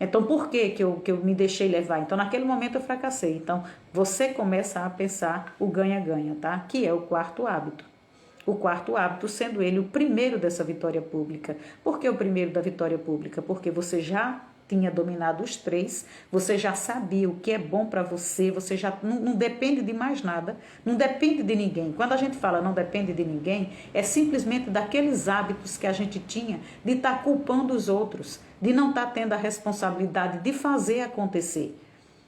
Então, por que eu me deixei levar? Então, naquele momento eu fracassei. Então, você começa a pensar o ganha-ganha, tá? Que é o 4º hábito. O 4º hábito sendo ele o primeiro dessa vitória pública. Por que o primeiro da vitória pública? Porque você já tinha dominado os 3, você já sabia o que é bom para você, você já não depende de mais nada, não depende de ninguém. Quando a gente fala não depende de ninguém, é simplesmente daqueles hábitos que a gente tinha de estar culpando os outros, de não estar tendo a responsabilidade de fazer acontecer,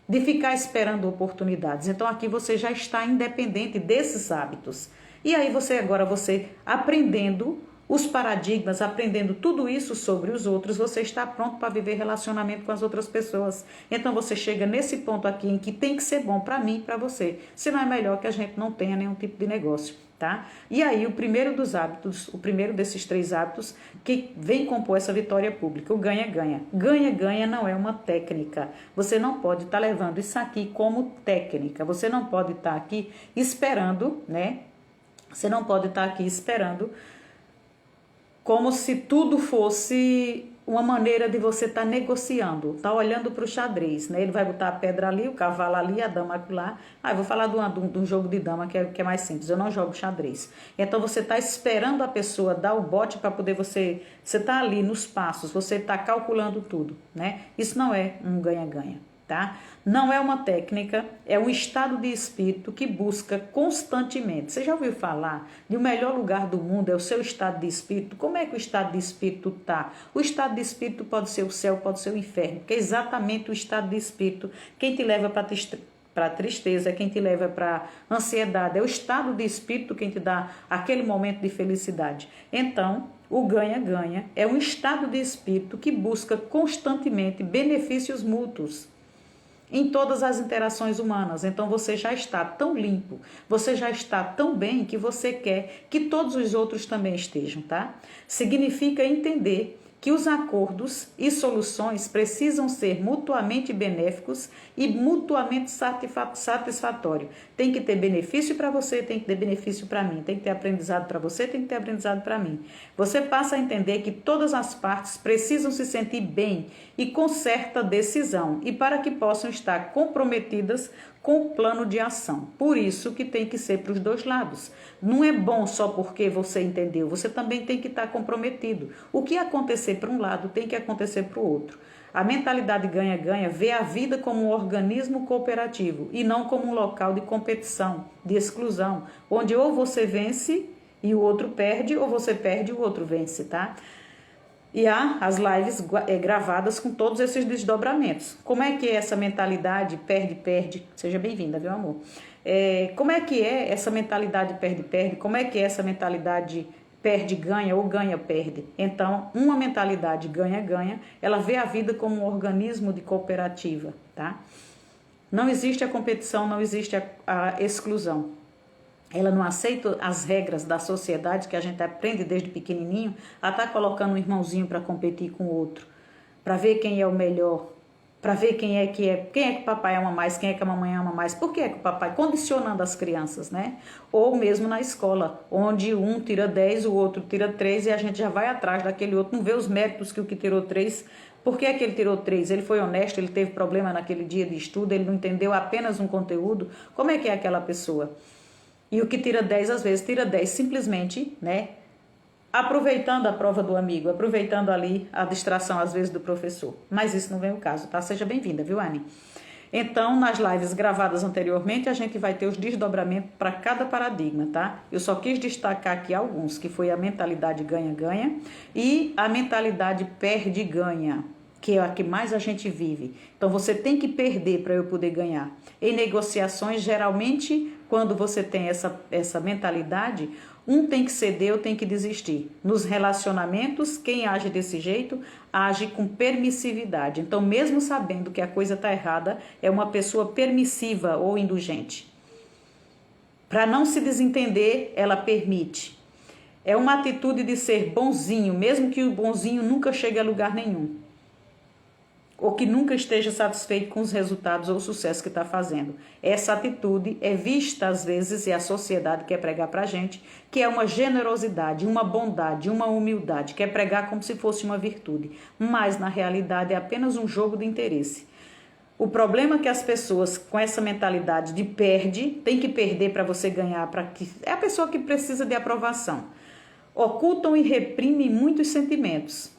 de ficar esperando oportunidades. Então aqui você já está independente desses hábitos. E aí você aprendendo os paradigmas, aprendendo tudo isso sobre os outros, você está pronto para viver relacionamento com as outras pessoas. Então você chega nesse ponto aqui em que tem que ser bom para mim e para você. Senão é melhor que a gente não tenha nenhum tipo de negócio, tá? E aí o primeiro dos hábitos, o primeiro desses 3 hábitos que vem compor essa vitória pública, o ganha-ganha. Ganha-ganha não é uma técnica. Você não pode estar levando isso aqui como técnica. Você não pode estar aqui esperando, né? Você não pode estar aqui esperando como se tudo fosse uma maneira de você estar negociando, tá olhando para o xadrez, né? Ele vai botar a pedra ali, o cavalo ali, a dama lá. Eu vou falar de um jogo de dama que é mais simples, eu não jogo xadrez. Então você está esperando a pessoa dar o bote para poder você está ali nos passos, você está calculando tudo, né? Isso não é um ganha-ganha. Tá? Não é uma técnica, é um estado de espírito que busca constantemente. Você já ouviu falar de o melhor lugar do mundo é o seu estado de espírito? Como é que o estado de espírito está? O estado de espírito pode ser o céu, pode ser o inferno, porque é exatamente o estado de espírito quem te leva para para a tristeza, é quem te leva para a ansiedade, é o estado de espírito quem te dá aquele momento de felicidade. Então, o ganha-ganha é um estado de espírito que busca constantemente benefícios mútuos em todas as interações humanas. Então você já está tão limpo, você já está tão bem que você quer que todos os outros também estejam, tá? Significa entender que os acordos e soluções precisam ser mutuamente benéficos e mutuamente satisfatórios. Tem que ter benefício para você, tem que ter benefício para mim, tem que ter aprendizado para você, tem que ter aprendizado para mim. Você passa a entender que todas as partes precisam se sentir bem e com certa decisão, e para que possam estar comprometidas com o plano de ação. Por isso que tem que ser para os dois lados. Não é bom só porque você entendeu, você também tem que estar comprometido. O que acontecer para um lado tem que acontecer para o outro. A mentalidade ganha-ganha vê a vida como um organismo cooperativo e não como um local de competição, de exclusão, onde ou você vence e o outro perde, ou você perde e o outro vence, tá? E há as lives gravadas com todos esses desdobramentos. Como é que é essa mentalidade perde-perde? Seja bem-vinda, viu, amor? Como é que é essa mentalidade perde-perde? Como é que é essa mentalidade perde-ganha ou ganha-perde? Então, uma mentalidade ganha-ganha, ela vê a vida como um organismo de cooperativa, tá? Não existe a competição, não existe a exclusão. Ela não aceita as regras da sociedade que a gente aprende desde pequenininho, a estar colocando um irmãozinho para competir com o outro, para ver quem é o melhor, para ver quem é que o papai ama mais, quem é que a mamãe ama mais. Por que é que o papai, condicionando as crianças, né? Ou mesmo na escola, onde um tira 10, o outro tira 3 e a gente já vai atrás daquele outro, não vê os méritos que o que tirou 3. Por que é que ele tirou 3? Ele foi honesto, ele teve problema naquele dia de estudo, ele não entendeu apenas um conteúdo. Como é que é aquela pessoa? E o que tira 10, às vezes, tira 10 simplesmente, né? Aproveitando a prova do amigo, aproveitando ali a distração, às vezes, do professor. Mas isso não vem o caso, tá? Seja bem-vinda, viu, Anne? Então, nas lives gravadas anteriormente, a gente vai ter os desdobramentos para cada paradigma, tá? Eu só quis destacar aqui alguns, que foi a mentalidade ganha-ganha e a mentalidade perde-ganha, que é a que mais a gente vive. Então, você tem que perder para eu poder ganhar. Em negociações, geralmente, quando você tem essa mentalidade, um tem que ceder, eu tenho que desistir. Nos relacionamentos, quem age desse jeito, age com permissividade. Então, mesmo sabendo que a coisa está errada, é uma pessoa permissiva ou indulgente. Para não se desentender, ela permite. É uma atitude de ser bonzinho, mesmo que o bonzinho nunca chegue a lugar nenhum, ou que nunca esteja satisfeito com os resultados ou o sucesso que está fazendo. Essa atitude é vista às vezes, e a sociedade quer pregar para a gente, que é uma generosidade, uma bondade, uma humildade, quer pregar como se fosse uma virtude, mas na realidade é apenas um jogo de interesse. O problema é que as pessoas com essa mentalidade de perde, tem que perder para você ganhar, é a pessoa que precisa de aprovação. Ocultam e reprimem muitos sentimentos.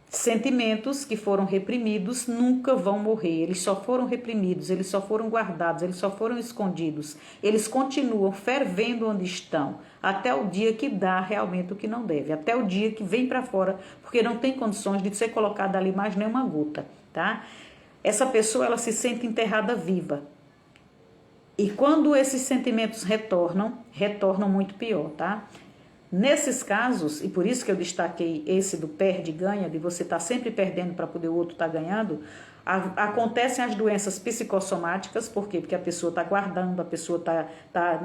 Sentimentos que foram reprimidos nunca vão morrer, eles só foram reprimidos, eles só foram guardados, eles só foram escondidos, eles continuam fervendo onde estão, até o dia que dá realmente o que não deve, até o dia que vem para fora, porque não tem condições de ser colocada ali mais nenhuma gota, tá? Essa pessoa, ela se sente enterrada viva, e quando esses sentimentos retornam muito pior, tá? Nesses casos, e por isso que eu destaquei esse do perde-ganha, de você estar sempre perdendo para poder o outro estar ganhando, acontecem as doenças psicossomáticas. Por quê? Porque a pessoa está guardando, a pessoa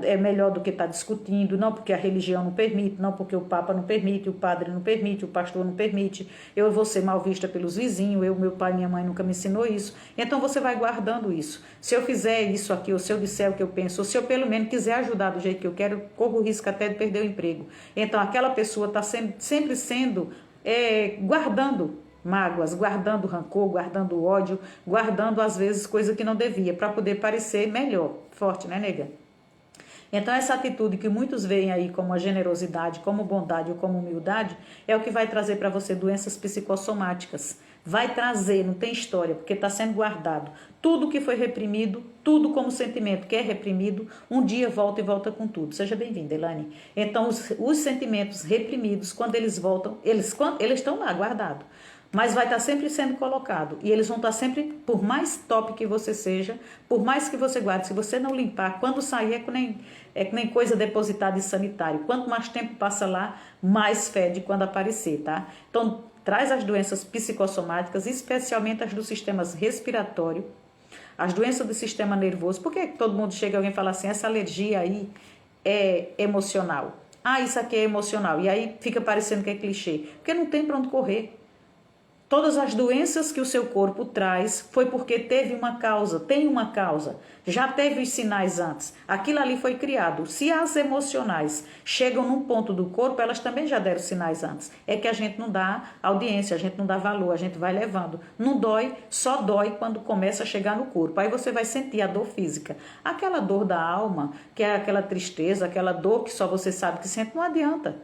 é melhor do que está discutindo, não porque a religião não permite, não porque o Papa não permite, o padre não permite, o pastor não permite, eu vou ser mal vista pelos vizinhos, meu pai e minha mãe nunca me ensinou isso. Então você vai guardando isso. Se eu fizer isso aqui, ou se eu disser o que eu penso, ou se eu pelo menos quiser ajudar do jeito que eu quero, corro o risco até de perder o emprego. Então aquela pessoa está sempre sendo, guardando mágoas, guardando rancor, guardando ódio, guardando às vezes coisa que não devia, para poder parecer melhor, forte, né, nega? Então essa atitude que muitos veem aí como a generosidade, como bondade ou como humildade, é o que vai trazer para você doenças psicossomáticas. Vai trazer, não tem história, porque está sendo guardado. Tudo que foi reprimido, tudo como sentimento que é reprimido, um dia volta e volta com tudo. Seja bem-vinda, Elane. Então os sentimentos reprimidos, quando eles voltam, eles estão lá guardados. mas vai estar sempre sendo colocado. E eles vão estar sempre, por mais top que você seja, por mais que você guarde, se você não limpar, quando sair é que nem coisa depositada em sanitário. Quanto mais tempo passa lá, mais fede quando aparecer, tá? Então, traz as doenças psicossomáticas, especialmente as do sistema respiratório, as doenças do sistema nervoso. Por que todo mundo chega e alguém fala assim, essa alergia aí é emocional? Ah, isso aqui é emocional. E aí fica parecendo que é clichê. Porque não tem para onde correr. Todas as doenças que o seu corpo traz foi porque teve uma causa, tem uma causa. Já teve os sinais antes. Aquilo ali foi criado. Se as emocionais chegam num ponto do corpo, elas também já deram sinais antes. É que a gente não dá audiência, a gente não dá valor, a gente vai levando. Não dói, só dói quando começa a chegar no corpo. Aí você vai sentir a dor física. Aquela dor da alma, que é aquela tristeza, aquela dor que só você sabe que sente, não adianta.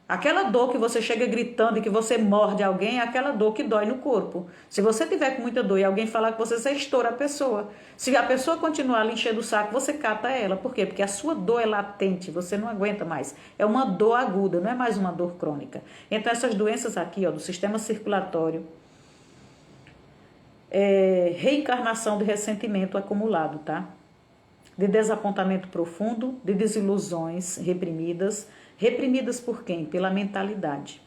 Aquela dor que você chega gritando e que você morde alguém é aquela dor que dói no corpo. Se você tiver com muita dor e alguém falar com você estoura a pessoa. Se a pessoa continuar lhe enchendo o saco, você cata ela. Por quê? Porque a sua dor é latente, você não aguenta mais. É uma dor aguda, não é mais uma dor crônica. Então essas doenças aqui, ó, do sistema circulatório, reencarnação de ressentimento acumulado, tá? De desapontamento profundo, de desilusões reprimidas. Reprimidas por quem? Pela mentalidade.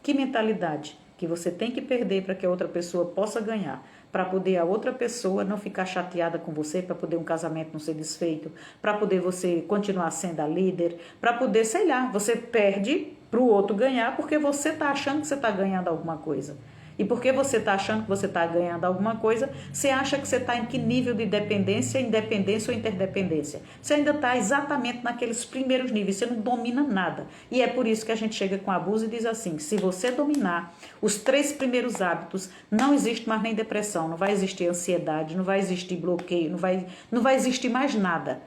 Que mentalidade? Que você tem que perder para que a outra pessoa possa ganhar. Para poder a outra pessoa não ficar chateada com você, para poder um casamento não ser desfeito, para poder você continuar sendo a líder, para poder, sei lá, você perde para o outro ganhar porque você está achando que você está ganhando alguma coisa. E porque você está achando que você está ganhando alguma coisa, você acha que você está em que nível de dependência, independência ou interdependência? Você ainda está exatamente naqueles primeiros níveis, você não domina nada. E é por isso que a gente chega com abuso e diz assim, se você dominar os 3 primeiros hábitos, não existe mais nem depressão, não vai existir ansiedade, não vai existir bloqueio, não vai existir mais nada.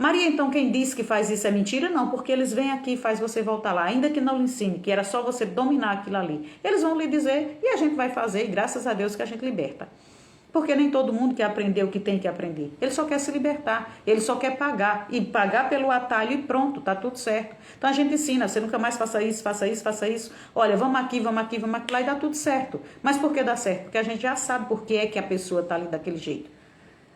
Maria, então quem diz que faz isso é mentira? Não, porque eles vêm aqui e faz você voltar lá, ainda que não lhe ensine, que era só você dominar aquilo ali. Eles vão lhe dizer e a gente vai fazer, e graças a Deus que a gente liberta. Porque nem todo mundo quer aprender o que tem que aprender. Ele só quer se libertar, ele só quer pagar. E pagar pelo atalho e pronto, tá tudo certo. Então a gente ensina, você nunca mais faça isso, faça isso, faça isso. Olha, vamos aqui, vamos aqui, vamos aqui lá e dá tudo certo. Mas por que dá certo? Porque a gente já sabe por que é que a pessoa tá ali daquele jeito.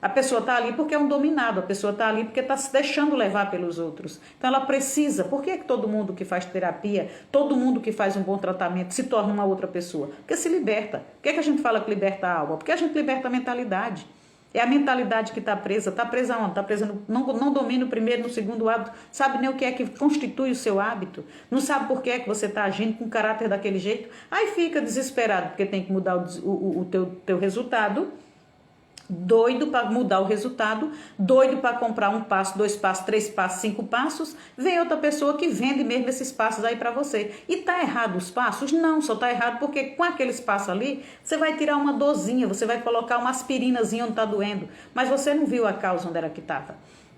A pessoa está ali porque é um dominado, a pessoa está ali porque está se deixando levar pelos outros. Então ela precisa. Por que é que todo mundo que faz terapia, todo mundo que faz um bom tratamento se torna uma outra pessoa? Porque se liberta. Por que é que a gente fala que liberta a alma? Porque a gente liberta a mentalidade. É a mentalidade que está presa. Está presa onde? Está presa não domina o primeiro, no segundo hábito. Sabe nem o que é que constitui o seu hábito. Não sabe por que é que você está agindo com caráter daquele jeito. Aí fica desesperado porque tem que mudar o teu resultado. Doido para mudar o resultado, doido para comprar 1 passo, 2 passos, 3 passos, 5 passos, vem outra pessoa que vende mesmo esses passos aí para você. E tá errado os passos? Não, só tá errado porque com aqueles passos ali, você vai tirar uma dorzinha, você vai colocar uma aspirinazinha onde tá doendo, mas você não viu a causa onde era que tava,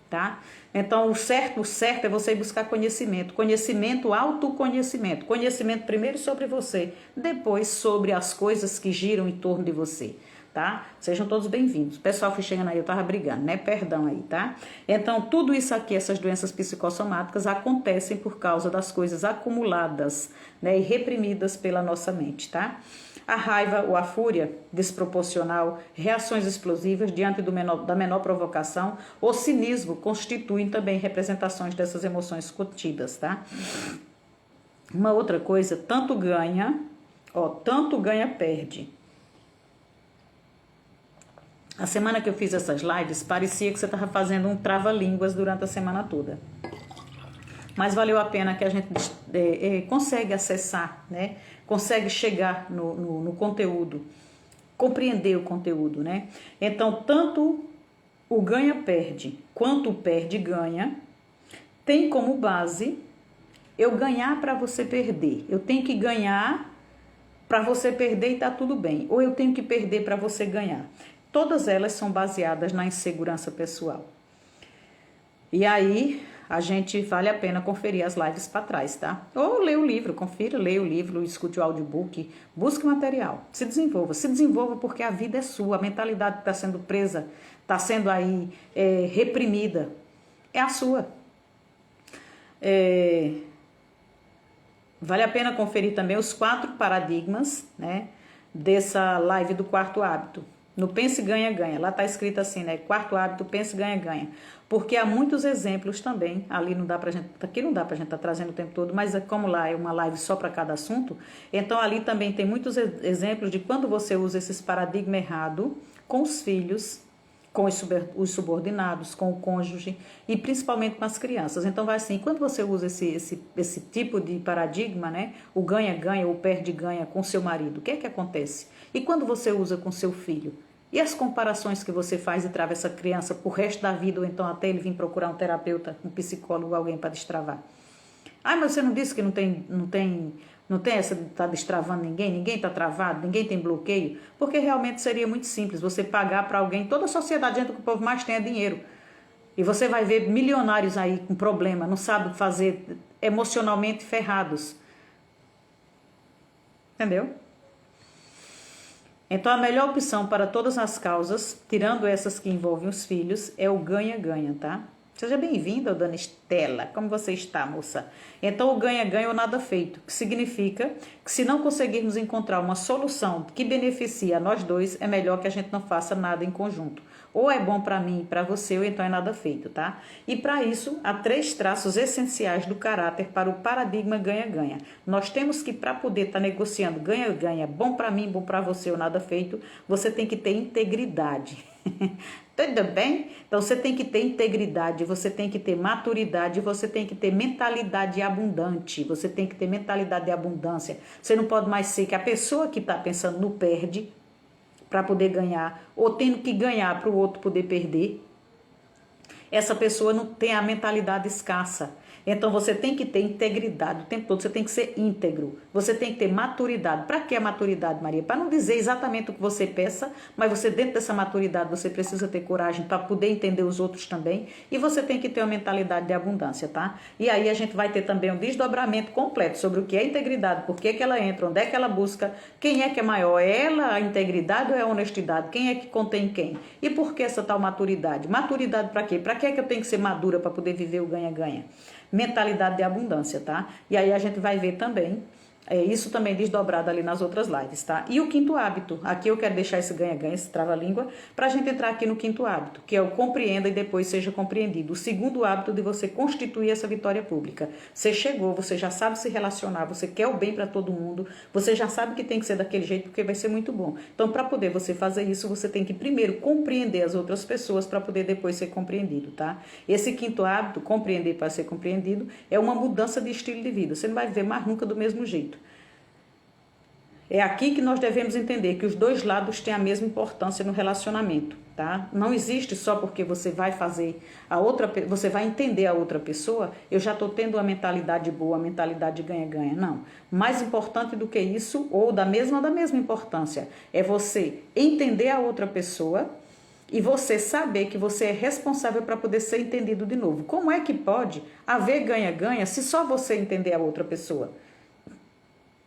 tá? Então o certo é você ir buscar conhecimento, autoconhecimento, conhecimento primeiro sobre você, depois sobre as coisas que giram em torno de você. Tá? Sejam todos bem-vindos. O pessoal que chegando aí, eu tava brigando, né? Perdão aí, tá? Então, tudo isso aqui, essas doenças psicossomáticas acontecem por causa das coisas acumuladas, né? E reprimidas pela nossa mente, tá? A raiva ou a fúria desproporcional, reações explosivas diante da menor provocação, o cinismo constituem também representações dessas emoções contidas, tá? Uma outra coisa, tanto ganha, perde. A semana que eu fiz essas lives, parecia que você estava fazendo um trava-línguas durante a semana toda. Mas valeu a pena que a gente consegue acessar, né? Consegue chegar no conteúdo, compreender o conteúdo, né? Então, tanto o ganha-perde quanto o perde-ganha tem como base eu ganhar para você perder. Eu tenho que ganhar para você perder e tá tudo bem. Ou eu tenho que perder para você ganhar. Todas elas são baseadas na insegurança pessoal. E aí, a gente vale a pena conferir as lives para trás, tá? Ou ler o livro, confira, leia o livro, escute o audiobook, busque material, se desenvolva porque a vida é sua, a mentalidade que está sendo presa, está sendo aí reprimida, é a sua. Vale a pena conferir também os 4 paradigmas, né? dessa live do quarto hábito. No Pense Ganha Ganha, lá está escrito assim, né? Quarto hábito, Pense Ganha Ganha. Porque há muitos exemplos também, ali não dá pra gente, aqui não dá pra gente estar trazendo o tempo todo, mas como lá é uma live só para cada assunto, então ali também tem muitos exemplos de quando você usa esses paradigmas errados com os filhos, com os subordinados, com o cônjuge e principalmente com as crianças. Então vai assim, quando você usa esse tipo de paradigma, né, o ganha-ganha ou perde-ganha com seu marido, o que é que acontece? E quando você usa com seu filho? E as comparações que você faz e trava essa criança pro resto da vida ou então até ele vir procurar um terapeuta, um psicólogo, alguém para destravar? Ah, mas você não disse que não tem essa de estar destravando ninguém? Ninguém está travado, ninguém tem bloqueio? Porque realmente seria muito simples você pagar para alguém, toda a sociedade, gente, que o povo mais tem é dinheiro. E você vai ver milionários aí com problema, não sabem fazer, emocionalmente ferrados. Entendeu? Então a melhor opção para todas as causas, tirando essas que envolvem os filhos, é o ganha-ganha, tá? Seja bem-vinda, dona Estela. Como você está, moça? Então, o ganha-ganha ou nada feito, que significa que se não conseguirmos encontrar uma solução que beneficie a nós dois, é melhor que a gente não faça nada em conjunto. Ou é bom para mim e para você, ou então é nada feito, tá? E para isso, há 3 traços essenciais do caráter para o paradigma ganha-ganha. Nós temos que, para poder estar negociando ganha-ganha, bom para mim, bom para você ou nada feito, você tem que ter integridade. Tudo bem? Então você tem que ter integridade, você tem que ter maturidade, você tem que ter mentalidade abundante, você tem que ter mentalidade de abundância. Você não pode mais ser que a pessoa que está pensando no perde para poder ganhar, ou tendo que ganhar para o outro poder perder. Essa pessoa não tem a mentalidade escassa. Então você tem que ter integridade o tempo todo, você tem que ser íntegro, você tem que ter maturidade. Para que a maturidade, Maria? Para não dizer exatamente o que você pensa, mas você dentro dessa maturidade você precisa ter coragem para poder entender os outros também, e você tem que ter uma mentalidade de abundância, tá? E aí a gente vai ter também um desdobramento completo sobre o que é integridade, por que ela entra, onde é que ela busca, quem é que é maior, é ela a integridade ou é a honestidade, quem é que contém quem? E por que essa tal maturidade? Maturidade para quê? Para que é que eu tenho que ser madura para poder viver o ganha-ganha? Mentalidade de abundância, tá? E aí a gente vai ver também, isso também desdobrado ali nas outras lives, tá? E o quinto hábito, aqui eu quero deixar esse ganha-ganha, esse trava-língua, pra gente entrar aqui no quinto hábito, que é o compreenda e depois seja compreendido. O segundo hábito de você constituir essa vitória pública. Você chegou, você já sabe se relacionar, você quer o bem para todo mundo, você já sabe que tem que ser daquele jeito porque vai ser muito bom. Então, para poder você fazer isso, você tem que primeiro compreender as outras pessoas para poder depois ser compreendido, tá? Esse quinto hábito, compreender para ser compreendido, é uma mudança de estilo de vida. Você não vai viver mais nunca do mesmo jeito. É aqui que nós devemos entender que os dois lados têm a mesma importância no relacionamento, tá? Não existe só porque você vai fazer você vai entender a outra pessoa, eu já estou tendo uma mentalidade boa, uma mentalidade de ganha-ganha. Não. Mais importante do que isso, ou da mesma importância, é você entender a outra pessoa e você saber que você é responsável para poder ser entendido de novo. Como é que pode haver ganha-ganha se só você entender a outra pessoa?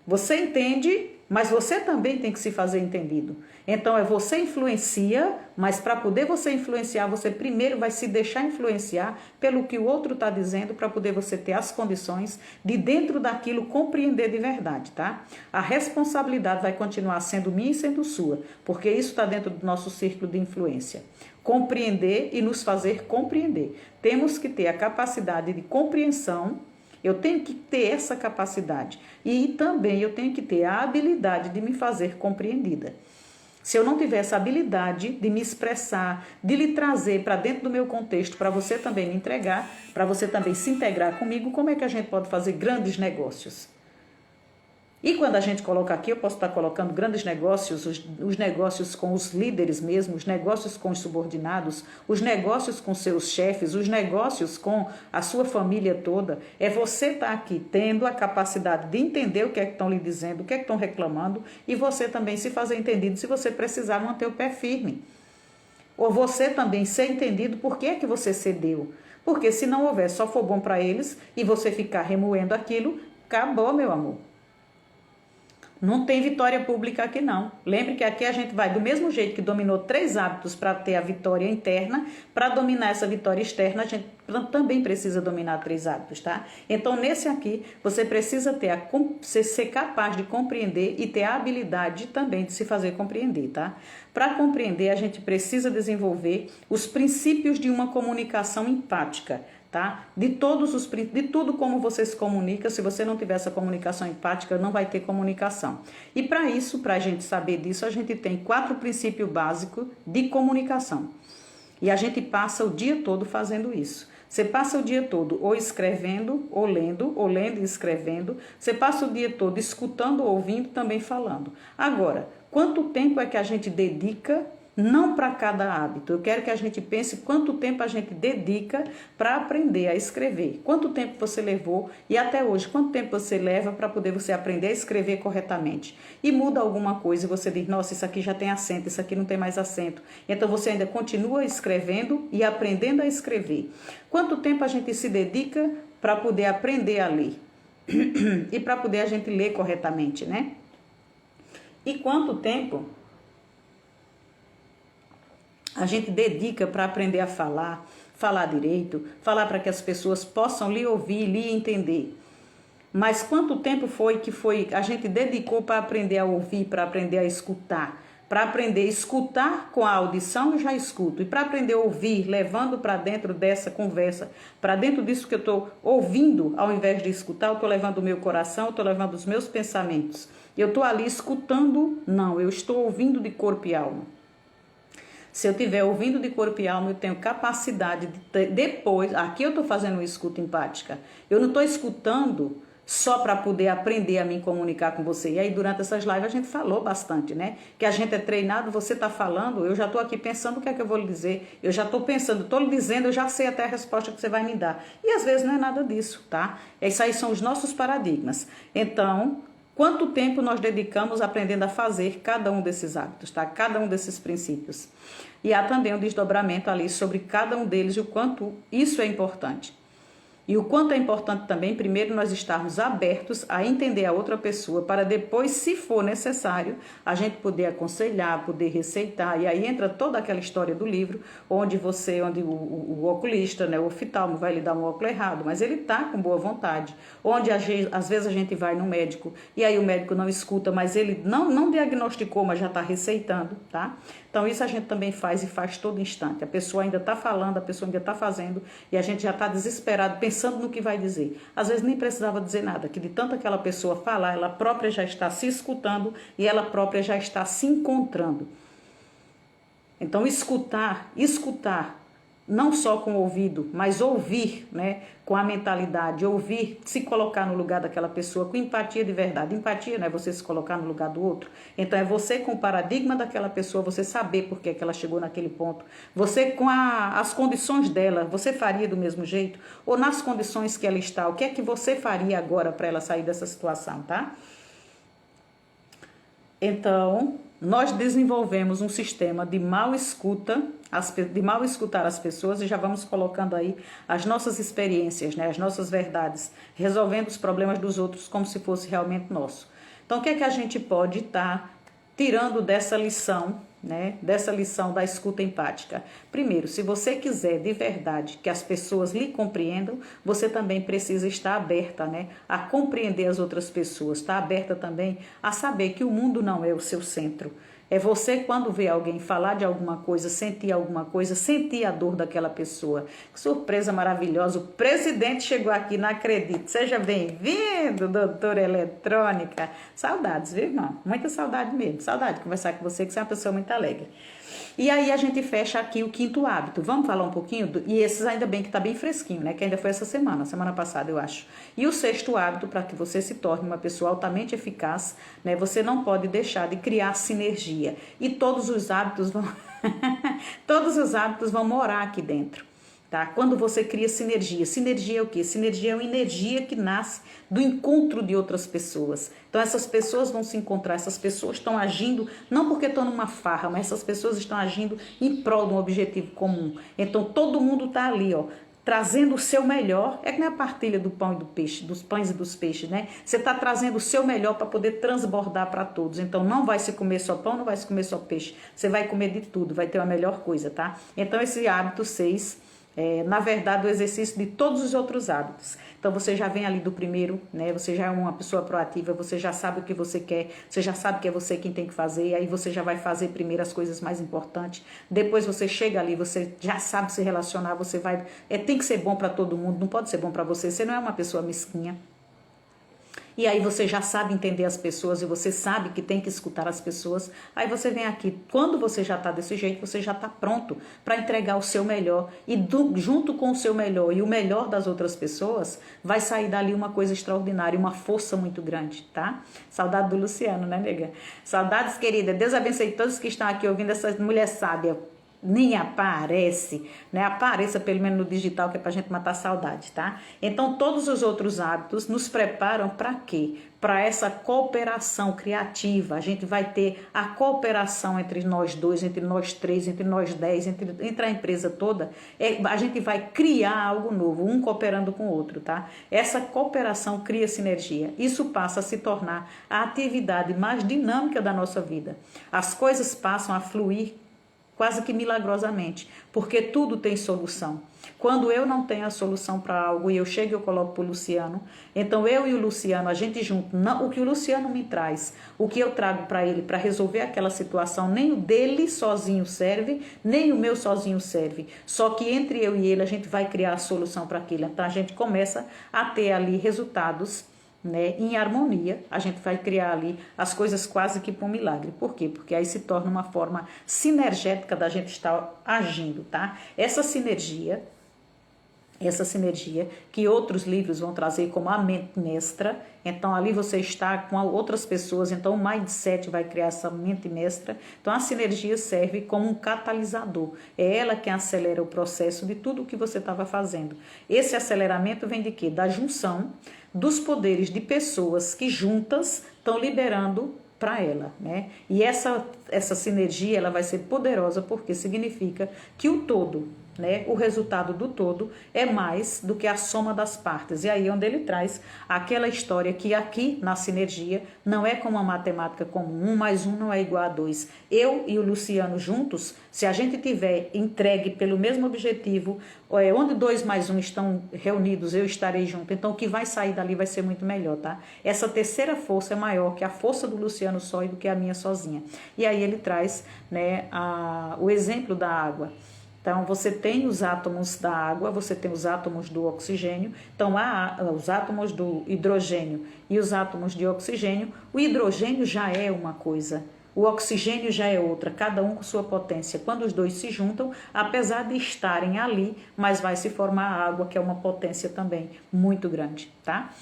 Você entende, mas você também tem que se fazer entendido. Então, você influencia, mas para poder você influenciar, você primeiro vai se deixar influenciar pelo que o outro está dizendo, para poder você ter as condições de, dentro daquilo, compreender de verdade, tá? A responsabilidade vai continuar sendo minha e sendo sua, porque isso está dentro do nosso círculo de influência. Compreender e nos fazer compreender. Temos que ter a capacidade de compreensão. Eu tenho que ter essa capacidade e também eu tenho que ter a habilidade de me fazer compreendida. Se eu não tiver essa habilidade de me expressar, de lhe trazer para dentro do meu contexto, para você também me entregar, para você também se integrar comigo, como é que a gente pode fazer grandes negócios? E quando a gente coloca aqui, eu posso estar colocando grandes negócios, os negócios com os líderes mesmo, os negócios com os subordinados, os negócios com seus chefes, os negócios com a sua família toda. É você estar aqui tendo a capacidade de entender o que é que estão lhe dizendo, o que é que estão reclamando, e você também se fazer entendido se você precisar manter o pé firme. Ou você também ser entendido por que é que você cedeu. Porque se não houver, só for bom para eles e você ficar remoendo aquilo, acabou, meu amor. Não tem vitória pública aqui não. Lembre que aqui a gente vai do mesmo jeito que dominou 3 hábitos para ter a vitória interna, para dominar essa vitória externa, a gente também precisa dominar 3 hábitos, tá? Então, nesse aqui, você precisa ter ser capaz de compreender e ter a habilidade também de se fazer compreender, tá? Para compreender, a gente precisa desenvolver os princípios de uma comunicação empática, tá? De tudo como você se comunica. Se você não tiver essa comunicação empática, não vai ter comunicação. E para isso, para a gente saber disso, a gente tem 4 princípios básicos de comunicação. E a gente passa o dia todo fazendo isso. Você passa o dia todo ou escrevendo, ou lendo e escrevendo. Você passa o dia todo escutando, ouvindo, também falando. Agora, quanto tempo é que a gente dedica não para cada hábito? Eu quero que a gente pense quanto tempo a gente dedica para aprender a escrever. Quanto tempo você levou e até hoje, quanto tempo você leva para poder você aprender a escrever corretamente? E muda alguma coisa e você diz, nossa, isso aqui já tem acento, isso aqui não tem mais acento. Então você ainda continua escrevendo e aprendendo a escrever. Quanto tempo a gente se dedica para poder aprender a ler? E para poder a gente ler corretamente, né? E quanto tempo a gente dedica para aprender a falar direito, falar para que as pessoas possam lhe ouvir, lhe entender. Mas quanto tempo foi a gente dedicou para aprender a ouvir, para aprender a escutar? Para aprender a escutar com a audição, eu já escuto. E para aprender a ouvir, levando para dentro dessa conversa, para dentro disso que eu estou ouvindo, ao invés de escutar, eu estou levando o meu coração, eu estou levando os meus pensamentos. Eu estou ali escutando, não, eu estou ouvindo de corpo e alma. Se eu estiver ouvindo de corpo e alma, eu tenho capacidade de depois... Aqui eu estou fazendo uma escuta empática. Eu não estou escutando só para poder aprender a me comunicar com você. E aí, durante essas lives, a gente falou bastante, né? Que a gente é treinado, você está falando, eu já estou aqui pensando o que é que eu vou lhe dizer. Eu já estou pensando, estou lhe dizendo, eu já sei até a resposta que você vai me dar. E às vezes não é nada disso, tá? Esses aí são os nossos paradigmas. Então... Quanto tempo nós dedicamos aprendendo a fazer cada um desses hábitos, tá? Cada um desses princípios. E há também um desdobramento ali sobre cada um deles e o quanto isso é importante. E o quanto é importante também, primeiro, nós estarmos abertos a entender a outra pessoa para depois, se for necessário, a gente poder aconselhar, poder receitar. E aí entra toda aquela história do livro, onde o oculista, né, o oftalmo vai lhe dar um óculos errado, mas ele está com boa vontade. Onde às vezes a gente vai no médico e aí o médico não escuta, mas ele não diagnosticou, mas já está receitando, tá? Então isso a gente também faz e faz todo instante. A pessoa ainda está falando, a pessoa ainda está fazendo e a gente já está desesperado pensando no que vai dizer. Às vezes nem precisava dizer nada, que de tanto aquela pessoa falar, ela própria já está se escutando e ela própria já está se encontrando. Então escutar, não só com o ouvido, mas ouvir, né, com a mentalidade, ouvir, se colocar no lugar daquela pessoa com empatia de verdade. Empatia não é você se colocar no lugar do outro. Então é você com o paradigma daquela pessoa, você saber por que ela chegou naquele ponto. Você com as condições dela, você faria do mesmo jeito? Ou nas condições que ela está, o que é que você faria agora para ela sair dessa situação, tá? Então, nós desenvolvemos um sistema de mal escutar as pessoas e já vamos colocando aí as nossas experiências, né, as nossas verdades, resolvendo os problemas dos outros como se fosse realmente nosso. Então, o que é que a gente pode estar tirando dessa lição, né, dessa lição da escuta empática? Primeiro, se você quiser de verdade que as pessoas lhe compreendam, você também precisa estar aberta, né, a compreender as outras pessoas, estar aberta também a saber que o mundo não é o seu centro. É você, quando vê alguém falar de alguma coisa, sentir a dor daquela pessoa. Que surpresa maravilhosa, o presidente chegou aqui, não acredito. Seja bem-vindo, doutora Eletrônica. Saudades, viu, irmão? Muita saudade mesmo. Saudade de conversar com você, que você é uma pessoa muito alegre. E aí a gente fecha aqui o 5º hábito. Vamos falar um pouquinho? E esses ainda bem que tá bem fresquinho, né? Que ainda foi essa semana passada, eu acho. E o 6º hábito, para que você se torne uma pessoa altamente eficaz, né? Você não pode deixar de criar sinergia. E todos os hábitos vão morar aqui dentro. Tá? Quando você cria sinergia. Sinergia é o quê? Sinergia é uma energia que nasce do encontro de outras pessoas. Então essas pessoas vão se encontrar, essas pessoas estão agindo, não porque estão numa farra, mas essas pessoas estão agindo em prol de um objetivo comum. Então todo mundo está ali, ó, trazendo o seu melhor. É que nem a partilha do pão e do peixe, dos pães e dos peixes, né? Você está trazendo o seu melhor para poder transbordar para todos. Então não vai se comer só pão, não vai se comer só peixe. Você vai comer de tudo, vai ter a melhor coisa, tá? Então esse hábito 6 na verdade, o exercício de todos os outros hábitos. Então, você já vem ali do primeiro, né? Você já é uma pessoa proativa, você já sabe o que você quer, você já sabe que é você quem tem que fazer, aí você já vai fazer primeiro as coisas mais importantes. Depois você chega ali, você já sabe se relacionar, você vai... tem que ser bom para todo mundo, não pode ser bom para você. Você não é uma pessoa mesquinha. E aí você já sabe entender as pessoas e você sabe que tem que escutar as pessoas. Aí você vem aqui, quando você já está desse jeito, você já está pronto para entregar o seu melhor. E junto com o seu melhor e o melhor das outras pessoas, vai sair dali uma coisa extraordinária, uma força muito grande, tá? Saudade do Luciano, né, nega? Saudades, querida. Deus abençoe todos que estão aqui ouvindo essa mulher sábia. Nem aparece, né? Apareça pelo menos no digital, que é pra gente matar a saudade, tá? Então, todos os outros hábitos nos preparam para quê? Para essa cooperação criativa. A gente vai ter a cooperação entre nós dois, entre nós três, entre nós 10, entre a empresa toda. A gente vai criar algo novo, um cooperando com o outro, tá? Essa cooperação cria sinergia. Isso passa a se tornar a atividade mais dinâmica da nossa vida. As coisas passam a fluir quase que milagrosamente, porque tudo tem solução. Quando eu não tenho a solução para algo e eu chego e eu coloco para o Luciano, então eu e o Luciano, a gente junto, não, o que o Luciano me traz, o que eu trago para ele para resolver aquela situação, nem o dele sozinho serve, nem o meu sozinho serve. Só que entre eu e ele a gente vai criar a solução para aquilo. Então a gente começa a ter ali resultados, né, em harmonia. A gente vai criar ali as coisas quase que por um milagre. Por quê? Porque aí se torna uma forma sinergética da gente estar agindo, tá? Essa sinergia que outros livros vão trazer como a mente mestra. Então ali você está com outras pessoas, então o mindset vai criar essa mente mestra. Então a sinergia serve como um catalisador, é ela que acelera o processo de tudo o que você estava fazendo. Esse aceleramento vem de quê? Da junção dos poderes de pessoas que juntas estão liberando para ela, né? E essa sinergia ela vai ser poderosa porque significa que o todo, né, o resultado do todo é mais do que a soma das partes. E aí é onde ele traz aquela história que aqui na sinergia não é como a matemática comum, 1 mais 1 não é igual a 2. Eu e o Luciano juntos, se a gente tiver entregue pelo mesmo objetivo, onde 2 mais 1 estão reunidos, eu estarei junto. Então o que vai sair dali vai ser muito melhor, tá? Essa terceira força é maior que a força do Luciano só e do que a minha sozinha. E aí ele traz, né, o exemplo da água. Então, você tem os átomos da água, você tem os átomos do oxigênio. Então, há os átomos do hidrogênio e os átomos de oxigênio. O hidrogênio já é uma coisa, o oxigênio já é outra, cada um com sua potência. Quando os dois se juntam, apesar de estarem ali, mas vai se formar a água, que é uma potência também muito grande, tá?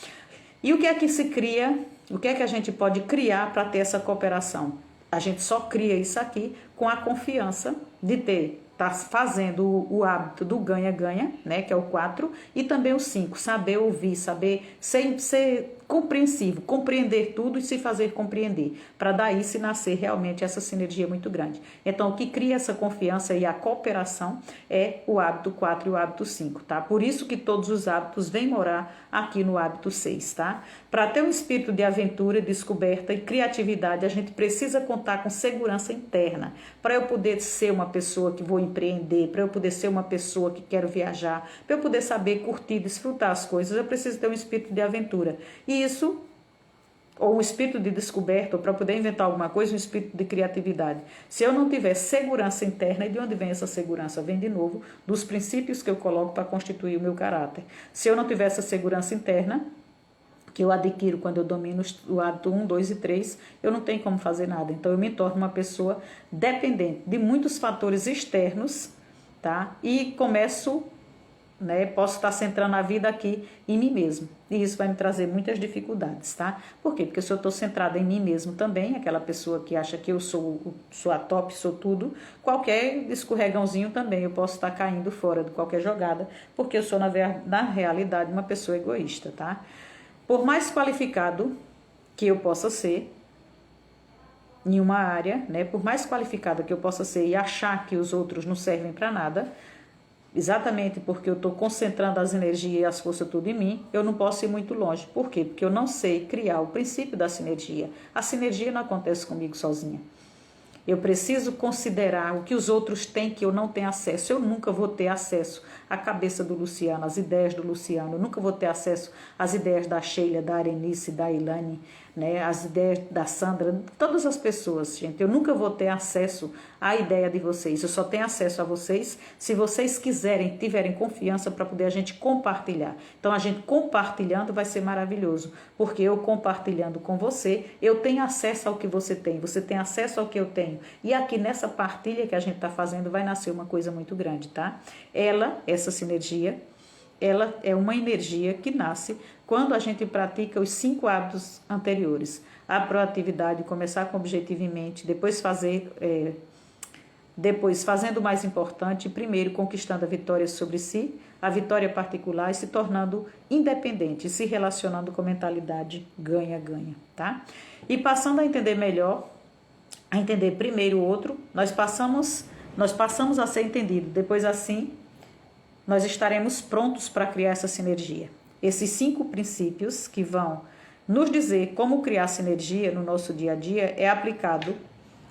E o que é que se cria, o que é que a gente pode criar para ter essa cooperação? A gente só cria isso aqui com a confiança de ter... Tá fazendo o hábito do ganha-ganha, né, que é o 4, e também o 5, saber ouvir, saber ser compreensivo, compreender tudo e se fazer compreender, para daí se nascer realmente essa sinergia muito grande. Então, o que cria essa confiança e a cooperação é o hábito 4 e o hábito 5, tá? Por isso que todos os hábitos vêm morar aqui no hábito 6, tá? Para ter um espírito de aventura, descoberta e criatividade, a gente precisa contar com segurança interna. Para eu poder ser uma pessoa que vou empreender, para eu poder ser uma pessoa que quero viajar, para eu poder saber curtir, desfrutar as coisas, eu preciso ter um espírito de aventura. E isso, ou um espírito de descoberta, ou para poder inventar alguma coisa, um espírito de criatividade. Se eu não tiver segurança interna, e de onde vem essa segurança? Vem de novo dos princípios que eu coloco para constituir o meu caráter. Se eu não tiver essa segurança interna, que eu adquiro quando eu domino o hábito 1, 2 e 3, eu não tenho como fazer nada. Então, eu me torno uma pessoa dependente de muitos fatores externos, tá? E começo, né, posso estar centrando a vida aqui em mim mesmo. E isso vai me trazer muitas dificuldades, tá? Por quê? Porque se eu estou centrada em mim mesmo também, aquela pessoa que acha que eu sou a top, sou tudo, qualquer escorregãozinho também eu posso estar caindo fora de qualquer jogada, porque eu sou, na realidade, uma pessoa egoísta, tá? Por mais qualificado que eu possa ser em uma área, né? Por mais qualificada que eu possa ser e achar que os outros não servem para nada, exatamente porque eu estou concentrando as energias e as forças tudo em mim, eu não posso ir muito longe. Por quê? Porque eu não sei criar o princípio da sinergia. A sinergia não acontece comigo sozinha. Eu preciso considerar o que os outros têm que eu não tenho acesso. Eu nunca vou ter acesso à cabeça do Luciano, às ideias do Luciano. Eu nunca vou ter acesso às ideias da Sheila, da Arenice, da Ilane, né? As ideias da Sandra, todas as pessoas, gente. Eu nunca vou ter acesso à ideia de vocês. Eu só tenho acesso a vocês se vocês quiserem, tiverem confiança para poder a gente compartilhar. Então, a gente compartilhando vai ser maravilhoso, porque eu compartilhando com você, eu tenho acesso ao que você tem acesso ao que eu tenho. E aqui nessa partilha que a gente está fazendo vai nascer uma coisa muito grande, tá? Essa sinergia, ela é uma energia que nasce quando a gente pratica os 5 hábitos anteriores. A proatividade, começar com objetivo em mente, depois fazendo o mais importante, primeiro conquistando a vitória sobre si, a vitória particular e se tornando independente, se relacionando com mentalidade ganha-ganha, tá? E passando a entender melhor, a entender primeiro o outro, nós passamos a ser entendido, depois assim nós estaremos prontos para criar essa sinergia. Esses 5 princípios que vão nos dizer como criar sinergia no nosso dia a dia é aplicado,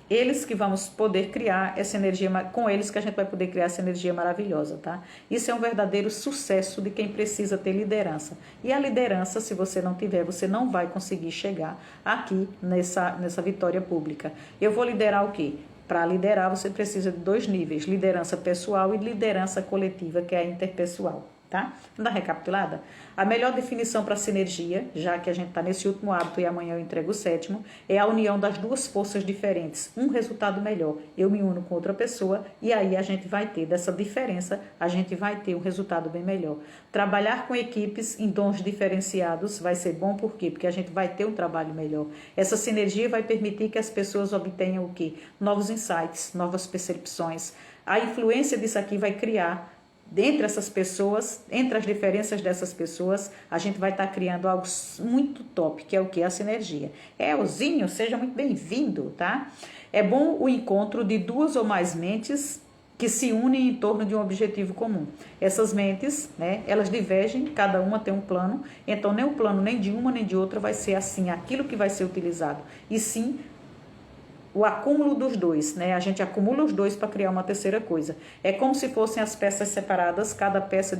eles que vamos poder criar essa energia, com eles que a gente vai poder criar essa energia maravilhosa, tá? Isso é um verdadeiro sucesso de quem precisa ter liderança. E a liderança, se você não tiver, você não vai conseguir chegar aqui nessa vitória pública. Eu vou liderar o quê? Para liderar, você precisa de 2 níveis, liderança pessoal e liderança coletiva, que é a interpessoal, tá? Vamos dar recapitulada? A melhor definição para sinergia, já que a gente está nesse último hábito e amanhã eu entrego o 7º, é a união das 2 forças diferentes, um resultado melhor. Eu me uno com outra pessoa e aí a gente vai ter, dessa diferença, a gente vai ter um resultado bem melhor. Trabalhar com equipes em dons diferenciados vai ser bom, por quê? Porque a gente vai ter um trabalho melhor. Essa sinergia vai permitir que as pessoas obtenham o quê? Novos insights, novas percepções. A influência disso aqui vai criar, dentre essas pessoas, entre as diferenças dessas pessoas, a gente vai estar criando algo muito top, que é o que? A sinergia. Elzinho, seja muito bem-vindo, tá? É bom o encontro de 2 ou mais mentes que se unem em torno de um objetivo comum. Essas mentes, né, elas divergem, cada uma tem um plano, então nem o plano nem de uma nem de outra vai ser assim, aquilo que vai ser utilizado, e sim o acúmulo dos 2, né? A gente acumula os 2 para criar uma terceira coisa. É como se fossem as peças separadas, cada peça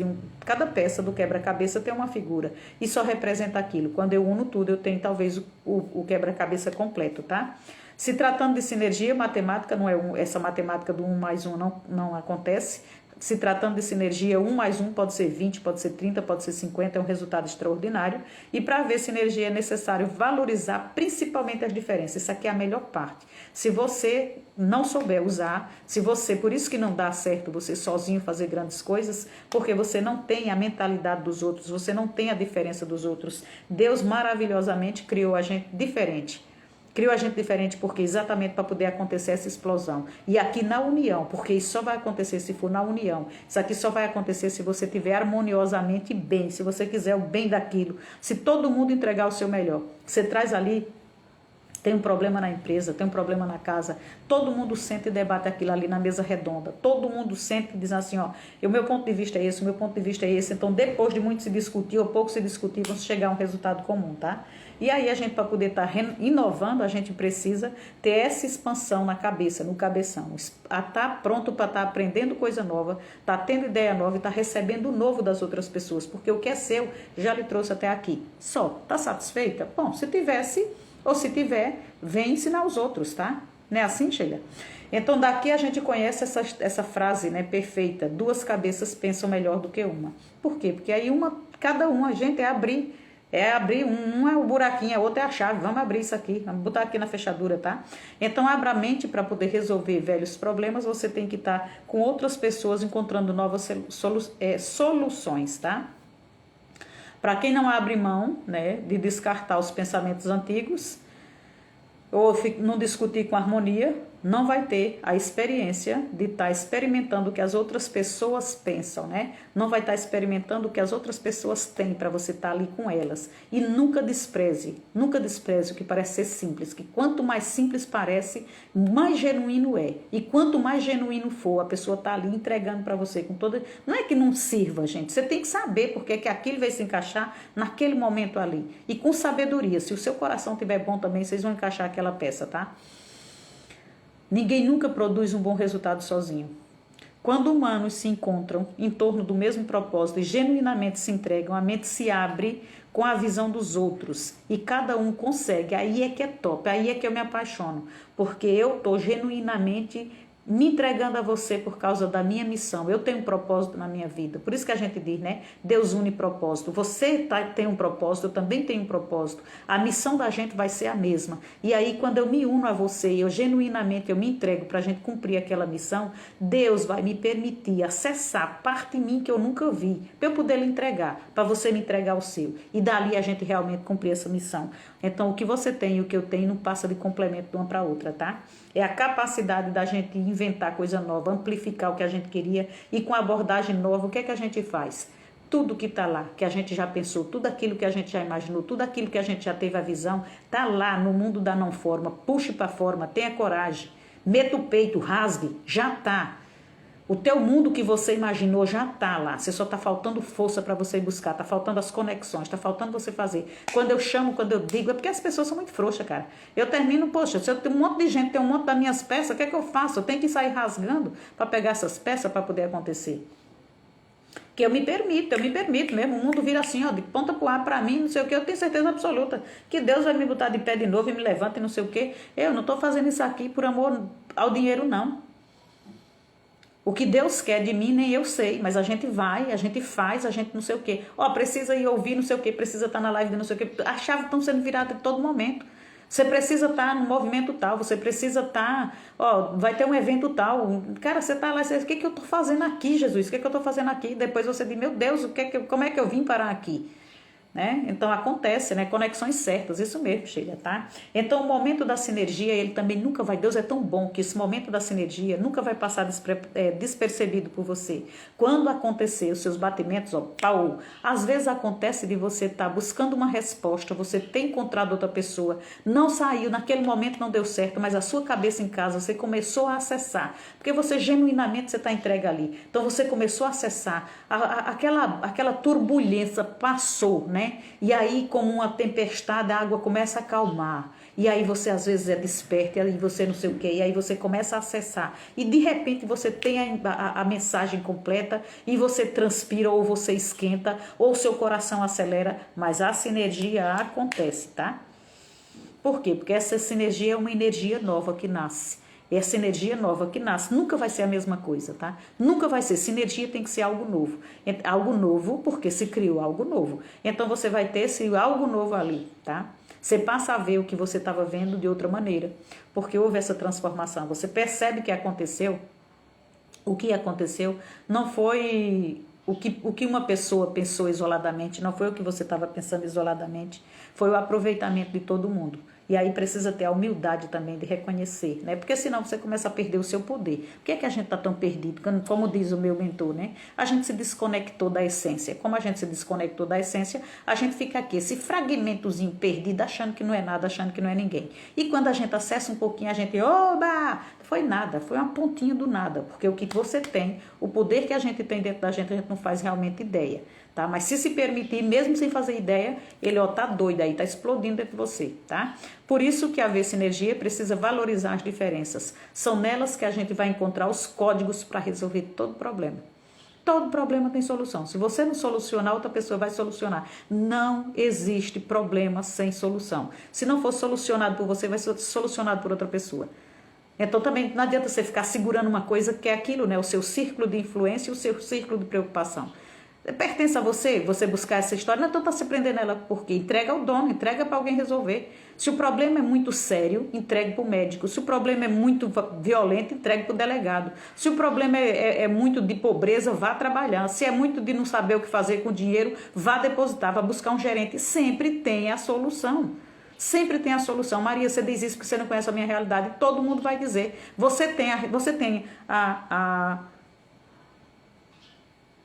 do quebra-cabeça tem uma figura e só representa aquilo. Quando eu uno tudo, eu tenho talvez o quebra-cabeça completo, tá? Se tratando de sinergia, matemática não é essa matemática do 1 mais 1 não acontece. Se tratando de sinergia, 1 mais 1 pode ser 20, pode ser 30, pode ser 50, é um resultado extraordinário. E para ver sinergia é necessário valorizar principalmente as diferenças. Isso aqui é a melhor parte. Se você não souber usar, por isso que não dá certo você sozinho fazer grandes coisas, porque você não tem a mentalidade dos outros, você não tem a diferença dos outros. Deus maravilhosamente criou a gente diferente. Criou a gente diferente porque exatamente para poder acontecer essa explosão. E aqui na união, porque isso só vai acontecer se for na união. Isso aqui só vai acontecer se você estiver harmoniosamente bem, se você quiser o bem daquilo, se todo mundo entregar o seu melhor. Você traz ali, tem um problema na empresa, tem um problema na casa, todo mundo sente e debate aquilo ali na mesa redonda. Todo mundo sente e diz assim, ó, o meu ponto de vista é esse, o meu ponto de vista é esse. Então, depois de muito se discutir ou pouco se discutir, vamos chegar a um resultado comum, tá? E aí a gente, para poder estar inovando, a gente precisa ter essa expansão na cabeça, no cabeção. Estar pronto para estar aprendendo coisa nova, estar tendo ideia nova e estar recebendo o novo das outras pessoas. Porque o que é seu já lhe trouxe até aqui. Só, tá satisfeita? Bom, se tivesse ou se tiver, vem ensinar os outros, tá? Não é assim, Sheila? Então, daqui a gente conhece essa frase, né, perfeita. 2 cabeças pensam melhor do que uma. Por quê? Porque aí cada uma, a gente abrir, um é o buraquinho, a outra é a chave, vamos abrir isso aqui, vamos botar aqui na fechadura, tá? Então, abra a mente para poder resolver velhos problemas, você tem que estar com outras pessoas encontrando novas soluções, tá? Para quem não abre mão, né, de descartar os pensamentos antigos, ou não discutir com harmonia, não vai ter a experiência de estar experimentando o que as outras pessoas pensam, né? Não vai estar experimentando o que as outras pessoas têm para você estar ali com elas. E nunca despreze o que parece ser simples, que quanto mais simples parece, mais genuíno é. E quanto mais genuíno for, a pessoa tá ali entregando para você com toda... Não é que não sirva, gente. Você tem que saber porque que aquilo vai se encaixar naquele momento ali. E com sabedoria. Se o seu coração estiver bom também, vocês vão encaixar aquela peça, tá? Ninguém nunca produz um bom resultado sozinho. Quando humanos se encontram em torno do mesmo propósito e genuinamente se entregam, a mente se abre com a visão dos outros e cada um consegue. Aí é que é top, aí é que eu me apaixono, porque eu estou genuinamente me entregando a você por causa da minha missão. Eu tenho um propósito na minha vida. Por isso que a gente diz, né? Deus une propósito. Você tem um propósito, eu também tenho um propósito. A missão da gente vai ser a mesma. E aí, quando eu me uno a você e eu genuinamente me entrego para a gente cumprir aquela missão, Deus vai me permitir acessar parte em mim que eu nunca vi, para eu poder lhe entregar, para você me entregar o seu. E dali a gente realmente cumprir essa missão. Então, o que você tem e o que eu tenho não passa de complemento de uma para outra, tá? É a capacidade da gente inventar coisa nova, amplificar o que a gente queria e com abordagem nova, o que é que a gente faz? Tudo que está lá, que a gente já pensou, tudo aquilo que a gente já imaginou, tudo aquilo que a gente já teve a visão, está lá no mundo da não forma. Puxe para a forma, tenha coragem, meta o peito, rasgue, já está. O teu mundo que você imaginou já está lá. Você só está faltando força para você ir buscar. Está faltando as conexões. Está faltando você fazer. Quando eu chamo, quando eu digo, é porque as pessoas são muito frouxas, cara. Eu termino, poxa, se eu tenho um monte de gente, tem um monte das minhas peças, o que é que eu faço? Eu tenho que sair rasgando para pegar essas peças para poder acontecer. Que eu me permito mesmo. O mundo vira assim, ó, de ponta pro ar para mim, não sei o que. Eu tenho certeza absoluta que Deus vai me botar de pé de novo e me levanta e não sei o que. Eu não estou fazendo isso aqui por amor ao dinheiro, não. O que Deus quer de mim, nem eu sei, mas a gente vai, a gente faz, a gente não sei o quê. Ó, precisa ir ouvir não sei o quê, precisa estar na live de não sei o quê. As chaves estão sendo viradas a todo momento. Você precisa estar no movimento tal, você precisa estar, ó, vai ter um evento tal. Cara, você está lá, você, o que eu estou fazendo aqui, Jesus? O que eu estou fazendo aqui? Depois você diz, meu Deus, como é que eu vim parar aqui? Né? Então acontece, né? Conexões certas, isso mesmo, Sheila, tá? Então o momento da sinergia, ele também nunca vai, Deus é tão bom que esse momento da sinergia nunca vai passar despercebido por você. Quando acontecer os seus batimentos, ó, pau, às vezes acontece de você estar buscando uma resposta, você ter encontrado outra pessoa, não saiu, naquele momento não deu certo, mas a sua cabeça em casa, você começou a acessar, porque você genuinamente você está entregue ali, então você começou a acessar, aquela turbulência passou, né? E aí, como uma tempestade, a água começa a acalmar. E aí você às vezes é desperto, e aí você não sei o quê, e aí você começa a acessar. E de repente você tem a mensagem completa, e você transpira, ou você esquenta, ou seu coração acelera, mas a sinergia acontece, tá? Por quê? Porque essa sinergia é uma energia nova que nasce. Essa energia nova que nasce nunca vai ser a mesma coisa, tá? Nunca vai ser. Sinergia tem que ser algo novo. Algo novo porque se criou algo novo. Então você vai ter esse algo novo ali, tá? Você passa a ver o que você estava vendo de outra maneira, porque houve essa transformação. Você percebe que aconteceu. O que aconteceu não foi o que uma pessoa pensou isoladamente, não foi o que você estava pensando isoladamente, foi o aproveitamento de todo mundo. E aí precisa ter a humildade também de reconhecer, né? Porque senão você começa a perder o seu poder. Por que é que a gente está tão perdido? Como diz o meu mentor, né? A gente se desconectou da essência. Como a gente se desconectou da essência, a gente fica aqui, esse fragmentozinho perdido, achando que não é nada, achando que não é ninguém. E quando a gente acessa um pouquinho, a gente, oba! Foi nada, foi uma pontinha do nada. Porque o que você tem, o poder que a gente tem dentro da gente, a gente não faz realmente ideia. Tá? Mas se permitir, mesmo sem fazer ideia, ele ó, tá doido aí, tá explodindo dentro de você, tá? Por isso que haver sinergia precisa valorizar as diferenças. São nelas que a gente vai encontrar os códigos para resolver todo problema. Todo problema tem solução. Se você não solucionar, outra pessoa vai solucionar. Não existe problema sem solução. Se não for solucionado por você, vai ser solucionado por outra pessoa. Então também não adianta você ficar segurando uma coisa que é aquilo, né? O seu círculo de influência e o seu círculo de preocupação. Pertence a você buscar essa história, não está se prendendo nela, porque entrega ao dono, entrega para alguém resolver. Se o problema é muito sério, entregue para o médico. Se o problema é muito violento, entregue para o delegado. Se o problema é muito de pobreza, vá trabalhar. Se é muito de não saber o que fazer com o dinheiro, vá depositar, vá buscar um gerente. Sempre tem a solução. Sempre tem a solução. Maria, você diz isso porque você não conhece a minha realidade. Todo mundo vai dizer. Você tem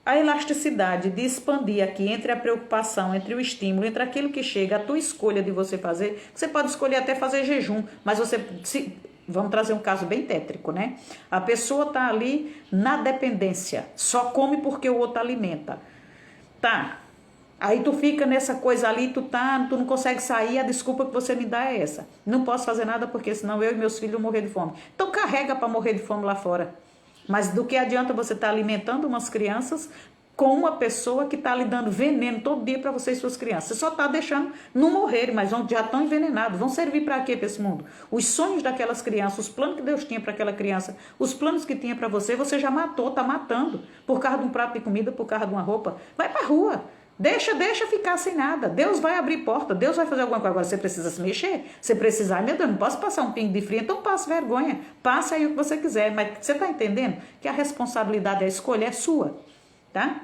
a elasticidade de expandir aqui entre a preocupação, entre o estímulo, entre aquilo que chega, a tua escolha de você fazer. Você pode escolher até fazer jejum, mas vamos trazer um caso bem tétrico, né? A pessoa tá ali na dependência, só come porque o outro alimenta. Tá. Aí tu fica nessa coisa ali, tu não consegue sair, a desculpa que você me dá é essa. Não posso fazer nada porque senão eu e meus filhos vão morrer de fome. Então carrega para morrer de fome lá fora. Mas do que adianta você estar alimentando umas crianças com uma pessoa que está lhe dando veneno todo dia para você e suas crianças? Você só está deixando não morrerem, mas já estão envenenados. Vão servir para quê para esse mundo? Os sonhos daquelas crianças, os planos que Deus tinha para aquela criança, os planos que tinha para você já matou, está matando. Por causa de um prato de comida, por causa de uma roupa. Vai para a rua. Deixa ficar sem nada. Deus vai abrir porta, Deus vai fazer alguma coisa. Agora você precisa se mexer. Você precisa, ai meu Deus, não posso passar um pingo de frio, então passe vergonha. Passe aí o que você quiser. Mas você está entendendo que a responsabilidade, a escolha é sua, tá?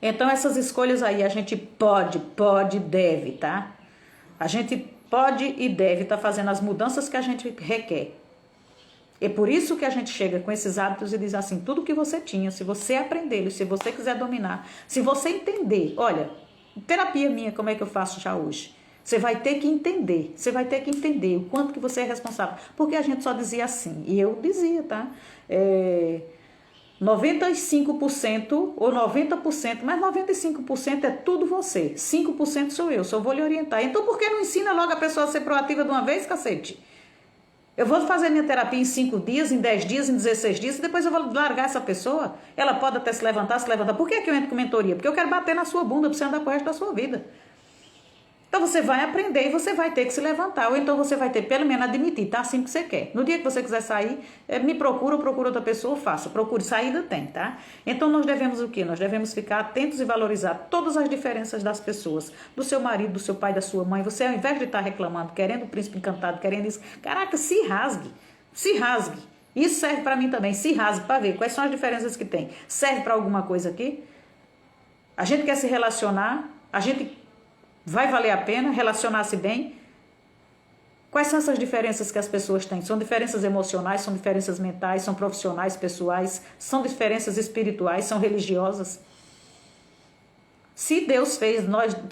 Então essas escolhas aí a gente pode, deve, tá? A gente pode e deve estar fazendo as mudanças que a gente requer. É por isso que a gente chega com esses hábitos e diz assim, tudo que você tinha, se você aprender, se você quiser dominar, se você entender, olha, terapia minha, como é que eu faço já hoje? Você vai ter que entender o quanto que você é responsável. Porque a gente só dizia assim, e eu dizia, tá? 95% ou 90%, mas 95% é tudo você, 5% sou eu, só vou lhe orientar. Então por que não ensina logo a pessoa a ser proativa de uma vez, cacete? Eu vou fazer minha terapia em 5 dias, em 10 dias, em 16 dias, e depois eu vou largar essa pessoa. Ela pode até se levantar. Por que eu entro com mentoria? Porque eu quero bater na sua bunda para você andar pro resto da sua vida. Então você vai aprender e você vai ter que se levantar. Ou então você vai ter pelo menos admitir, tá assim que você quer. No dia que você quiser sair, me procura ou procura outra pessoa, faça. Procure, saída tem, tá? Então nós devemos o quê? Nós devemos ficar atentos e valorizar todas as diferenças das pessoas. Do seu marido, do seu pai, da sua mãe. Você ao invés de estar reclamando, querendo o príncipe encantado, querendo isso, caraca, se rasgue. Se rasgue. Isso serve para mim também. Se rasgue para ver quais são as diferenças que tem. Serve para alguma coisa aqui? A gente quer se relacionar, a gente vai valer a pena relacionar-se bem? Quais são essas diferenças que as pessoas têm? São diferenças emocionais, são diferenças mentais, são profissionais, pessoais, são diferenças espirituais, são religiosas? Se Deus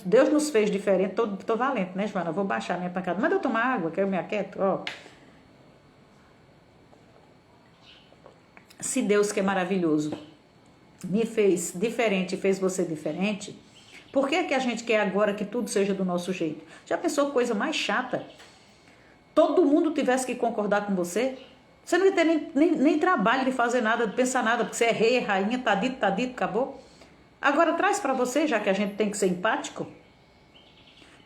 Deus nos fez diferente, tô valente, né, Joana? Vou baixar minha pancada. Manda eu tomar água, que eu me aquieto, ó. Se Deus, que é maravilhoso, me fez diferente, fez você diferente, por que é que a gente quer agora que tudo seja do nosso jeito? Já pensou coisa mais chata? Todo mundo tivesse que concordar com você? Você não ia ter nem trabalho de fazer nada, de pensar nada, porque você é rei, é rainha, tá dito, acabou. Agora traz para você, já que a gente tem que ser empático.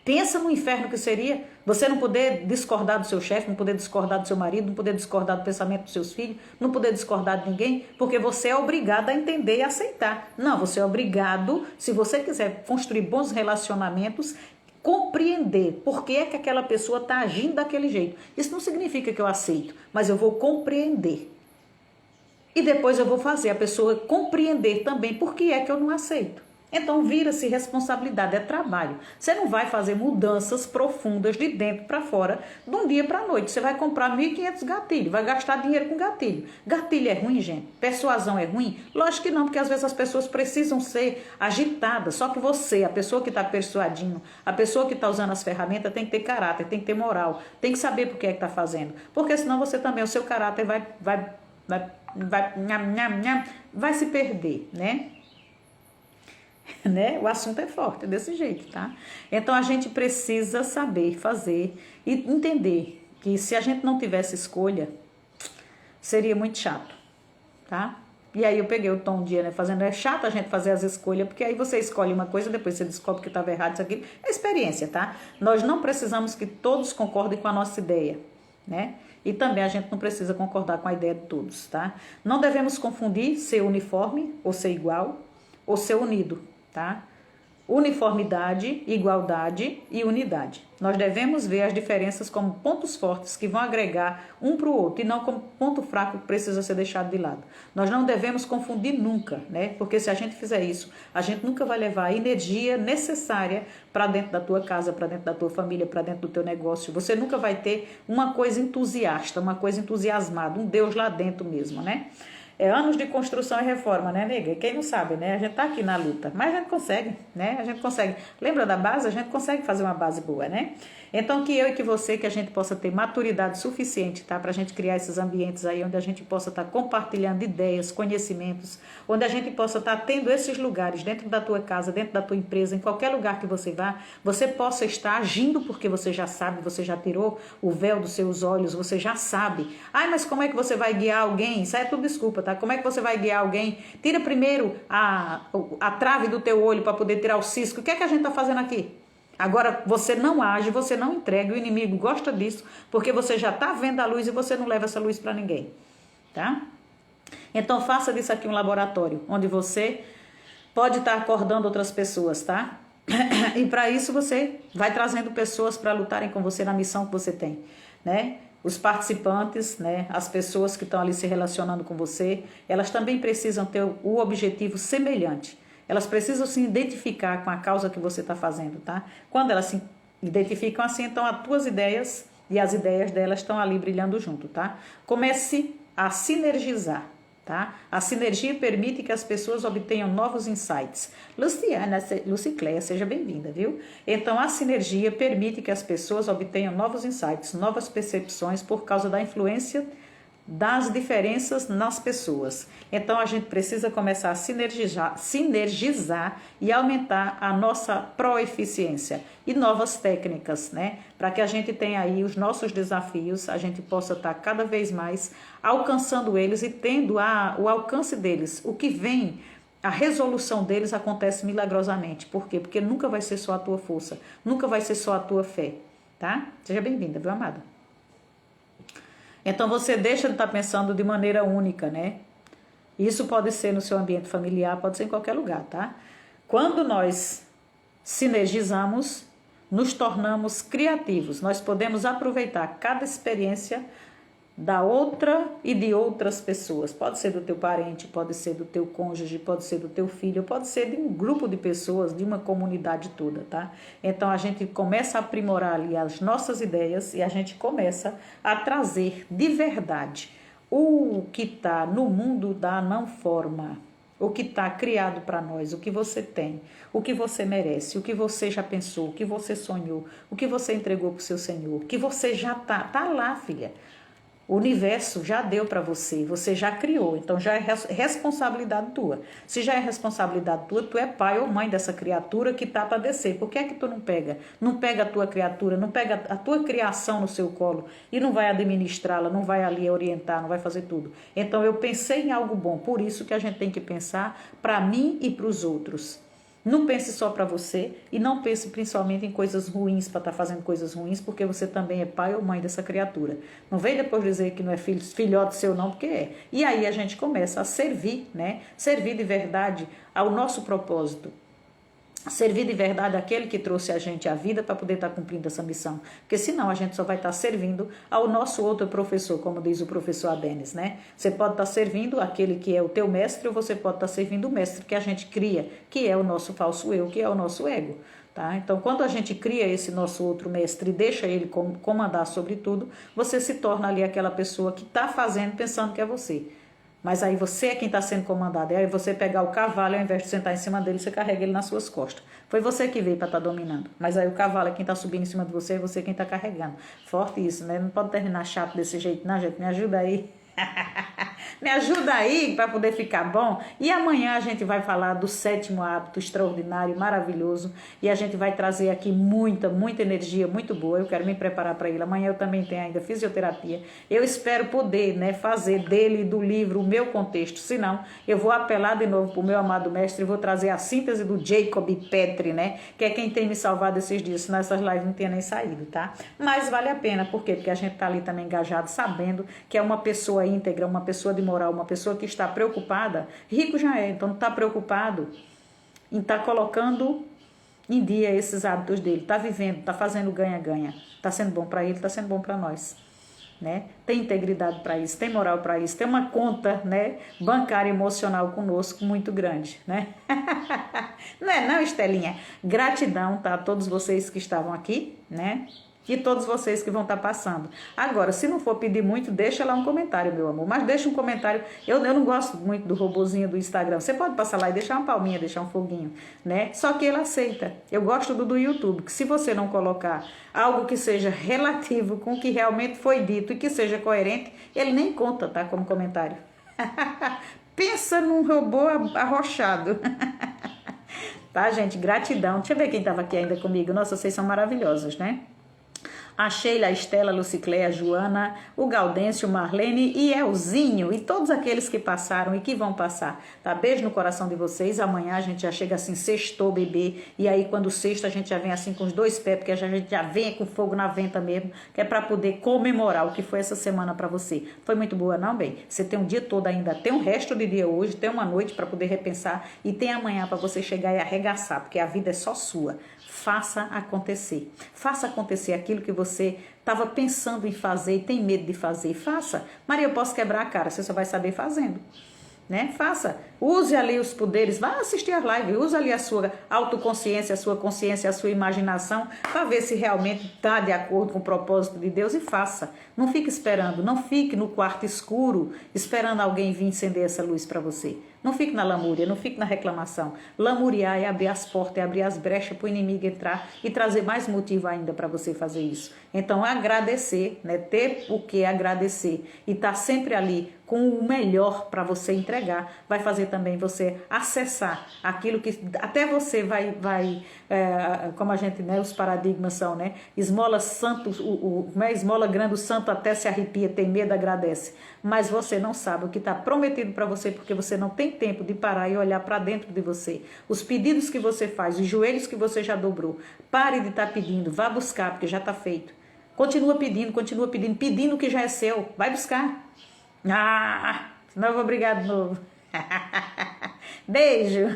Pensa no inferno que seria você não poder discordar do seu chefe, não poder discordar do seu marido, não poder discordar do pensamento dos seus filhos, não poder discordar de ninguém, porque você é obrigado a entender e aceitar. Não, você é obrigado, se você quiser construir bons relacionamentos, compreender por que é que aquela pessoa está agindo daquele jeito. Isso não significa que eu aceito, mas eu vou compreender. E depois eu vou fazer a pessoa compreender também por que é que eu não aceito. Então vira-se responsabilidade, é trabalho. Você não vai fazer mudanças profundas de dentro para fora de um dia para a noite. Você vai comprar 1.500 gatilhos, vai gastar dinheiro com gatilho. Gatilho é ruim, gente? Persuasão é ruim? Lógico que não, porque às vezes as pessoas precisam ser agitadas. Só que você, a pessoa que está persuadindo, a pessoa que está usando as ferramentas tem que ter caráter, tem que ter moral, tem que saber por que é que está fazendo. Porque senão você também, o seu caráter vai se perder, né? Né? O assunto é forte, é desse jeito, tá? Então a gente precisa saber fazer e entender que se a gente não tivesse escolha, seria muito chato, tá? E aí eu peguei o tom um dia, né, fazendo, é chato a gente fazer as escolhas, porque aí você escolhe uma coisa, depois você descobre que estava errado, isso aqui é experiência, tá? Nós não precisamos que todos concordem com a nossa ideia, né? E também a gente não precisa concordar com a ideia de todos, tá? Não devemos confundir ser uniforme ou ser igual ou ser unido, tá? uniformidade, igualdade e unidade. Nós devemos ver as diferenças como pontos fortes que vão agregar um para o outro e não como ponto fraco que precisa ser deixado de lado. Nós não devemos confundir nunca, né? Porque se a gente fizer isso, a gente nunca vai levar a energia necessária para dentro da tua casa, para dentro da tua família, para dentro do teu negócio. Você nunca vai ter uma coisa entusiasta, uma coisa entusiasmada, um Deus lá dentro mesmo, né? É anos de construção e reforma, né, nega? Quem não sabe, né? A gente tá aqui na luta, mas a gente consegue, né? A gente consegue. Lembra da base? A gente consegue fazer uma base boa, né? Então, que eu e que você, que a gente possa ter maturidade suficiente, tá? Pra gente criar esses ambientes aí onde a gente possa estar compartilhando ideias, conhecimentos, onde a gente possa estar tendo esses lugares dentro da tua casa, dentro da tua empresa, em qualquer lugar que você vá, você possa estar agindo porque você já sabe, você já tirou o véu dos seus olhos, você já sabe. Ai, mas como é que você vai guiar alguém? Isso aí é tudo desculpa, tá? Como é que você vai guiar alguém? Tira primeiro a trave do teu olho para poder tirar o cisco. O que é que a gente tá fazendo aqui? Agora, você não age, você não entrega, o inimigo gosta disso, porque você já está vendo a luz e você não leva essa luz para ninguém, tá? Então, faça disso aqui um laboratório, onde você pode estar acordando outras pessoas, tá? E para isso, você vai trazendo pessoas para lutarem com você na missão que você tem, né? Os participantes, né? As pessoas que estão ali se relacionando com você, elas também precisam ter o objetivo semelhante. Elas precisam se identificar com a causa que você está fazendo, tá? Quando elas se identificam assim, então as tuas ideias e as ideias delas estão ali brilhando junto, tá? Comece a sinergizar, tá? A sinergia permite que as pessoas obtenham novos insights. Lucicléia, seja bem-vinda, viu? Então, a sinergia permite que as pessoas obtenham novos insights, novas percepções por causa da influência das diferenças nas pessoas. Então a gente precisa começar a sinergizar e aumentar a nossa proeficiência e novas técnicas, né? Para que a gente tenha aí os nossos desafios, a gente possa estar cada vez mais alcançando eles e tendo o alcance deles. O que vem, a resolução deles acontece milagrosamente. Por quê? Porque nunca vai ser só a tua força, nunca vai ser só a tua fé, tá? Seja bem-vinda, viu, amada? Então você deixa de estar pensando de maneira única, né? Isso pode ser no seu ambiente familiar, pode ser em qualquer lugar, tá? Quando nós sinergizamos, nos tornamos criativos. Nós podemos aproveitar cada experiência da outra e de outras pessoas. Pode ser do teu parente, pode ser do teu cônjuge, pode ser do teu filho, pode ser de um grupo de pessoas, de uma comunidade toda, tá? Então a gente começa a aprimorar ali as nossas ideias e a gente começa a trazer de verdade o que está no mundo da não forma, o que está criado para nós, o que você tem, o que você merece, o que você já pensou, o que você sonhou, o que você entregou para o seu Senhor, que você já tá lá, filha. O universo já deu para você, você já criou, então já é responsabilidade tua. Se já é responsabilidade tua, tu é pai ou mãe dessa criatura que tá para descer. Por que é que tu não pega? Não pega a tua criatura, não pega a tua criação no seu colo e não vai administrá-la, não vai ali orientar, não vai fazer tudo. Então eu pensei em algo bom, por isso que a gente tem que pensar para mim e para os outros. Não pense só para você e não pense principalmente em coisas ruins para estar fazendo coisas ruins, porque você também é pai ou mãe dessa criatura. Não vem depois dizer que não é filhote seu não, porque é. E aí a gente começa a servir, né? Servir de verdade ao nosso propósito. Servir de verdade aquele que trouxe a gente à vida para poder estar cumprindo essa missão. Porque senão a gente só vai estar servindo ao nosso outro professor, como diz o professor Adenis, né? Você pode estar servindo aquele que é o teu mestre ou você pode estar servindo o mestre que a gente cria, que é o nosso falso eu, que é o nosso ego. Tá? Então, quando a gente cria esse nosso outro mestre e deixa ele comandar sobre tudo, você se torna ali aquela pessoa que está fazendo pensando que é você. Mas aí você é quem está sendo comandado. E aí você pegar o cavalo, ao invés de sentar em cima dele, você carrega ele nas suas costas. Foi você que veio para estar dominando. Mas aí o cavalo é quem está subindo em cima de você, é você quem está carregando. Forte isso, né? Não pode terminar chato desse jeito, não, gente. Me ajuda aí. Me ajuda aí para poder ficar bom. E amanhã a gente vai falar do 7º hábito extraordinário, maravilhoso. E a gente vai trazer aqui muita energia muito boa. Eu quero me preparar para ele. Amanhã eu também tenho ainda fisioterapia. Eu espero poder, né, fazer dele, do livro, o meu contexto. Senão, eu vou apelar de novo para o meu amado mestre e vou trazer a síntese do Jacob Petri, né? Que é quem tem me salvado esses dias. Senão essas lives não tinha nem saído, tá? Mas vale a pena. Por quê? Porque a gente tá ali também engajado, sabendo que é uma pessoa íntegra, uma pessoa de moral, uma pessoa que está preocupada. Rico já é, então não está preocupado em estar colocando em dia esses hábitos dele, está vivendo, está fazendo ganha-ganha, está sendo bom para ele, está sendo bom para nós. Né? Tem integridade para isso, tem moral para isso, tem uma conta, né, bancária emocional conosco muito grande, né? Não é não, Estelinha? Gratidão, tá, a todos vocês que estavam aqui, né? E todos vocês que vão estar passando. Agora, se não for pedir muito, deixa lá um comentário, meu amor. Mas deixa um comentário. Eu não gosto muito do robozinho do Instagram. Você pode passar lá e deixar uma palminha, deixar um foguinho, né? Só que ele aceita. Eu gosto do YouTube, que se você não colocar algo que seja relativo com o que realmente foi dito e que seja coerente, ele nem conta, tá? Como comentário. Pensa num robô arrochado. Tá, gente? Gratidão. Deixa eu ver quem estava aqui ainda comigo. Nossa, vocês são maravilhosos, né? A Sheila, a Estela, a Lucicléia, a Joana, o Gaudêncio, o Marlene e Elzinho e todos aqueles que passaram e que vão passar, tá? Beijo no coração de vocês. Amanhã a gente já chega assim, sextou, bebê, e aí quando sexta a gente já vem assim com os dois pés, porque a gente já vem com fogo na venta mesmo, que é para poder comemorar o que foi essa semana para você. Foi muito boa, não, bem? Você tem um dia todo ainda, tem um resto de dia hoje, tem uma noite para poder repensar e tem amanhã para você chegar e arregaçar, porque a vida é só sua. Faça acontecer. Faça acontecer aquilo que você estava pensando em fazer e tem medo de fazer. Faça. Maria, eu posso quebrar a cara, você só vai saber fazendo. Né? Faça. Use ali os poderes, vá assistir as lives, use ali a sua autoconsciência, a sua imaginação, para ver se realmente está de acordo com o propósito de Deus e faça. Não fique esperando, não fique no quarto escuro esperando alguém vir acender essa luz para você. Não fique na lamúria, não fique na reclamação. Lamuriar é abrir as portas, é abrir as brechas para o inimigo entrar e trazer mais motivo ainda para você fazer isso. Então, agradecer, né? Ter o que agradecer e estar sempre ali com o melhor para você entregar, vai fazer também você acessar aquilo que até você vai como a gente, né? Os paradigmas são, né? Esmola santo, esmola grande, o santo até se arrepia, tem medo, agradece. Mas você não sabe o que está prometido para você, porque você não tem tempo de parar e olhar para dentro de você. Os pedidos que você faz, os joelhos que você já dobrou, pare de estar pedindo, vá buscar, porque já está feito. Continua pedindo, pedindo o que já é seu, vai buscar. Senão eu vou brigar de novo. Beijo.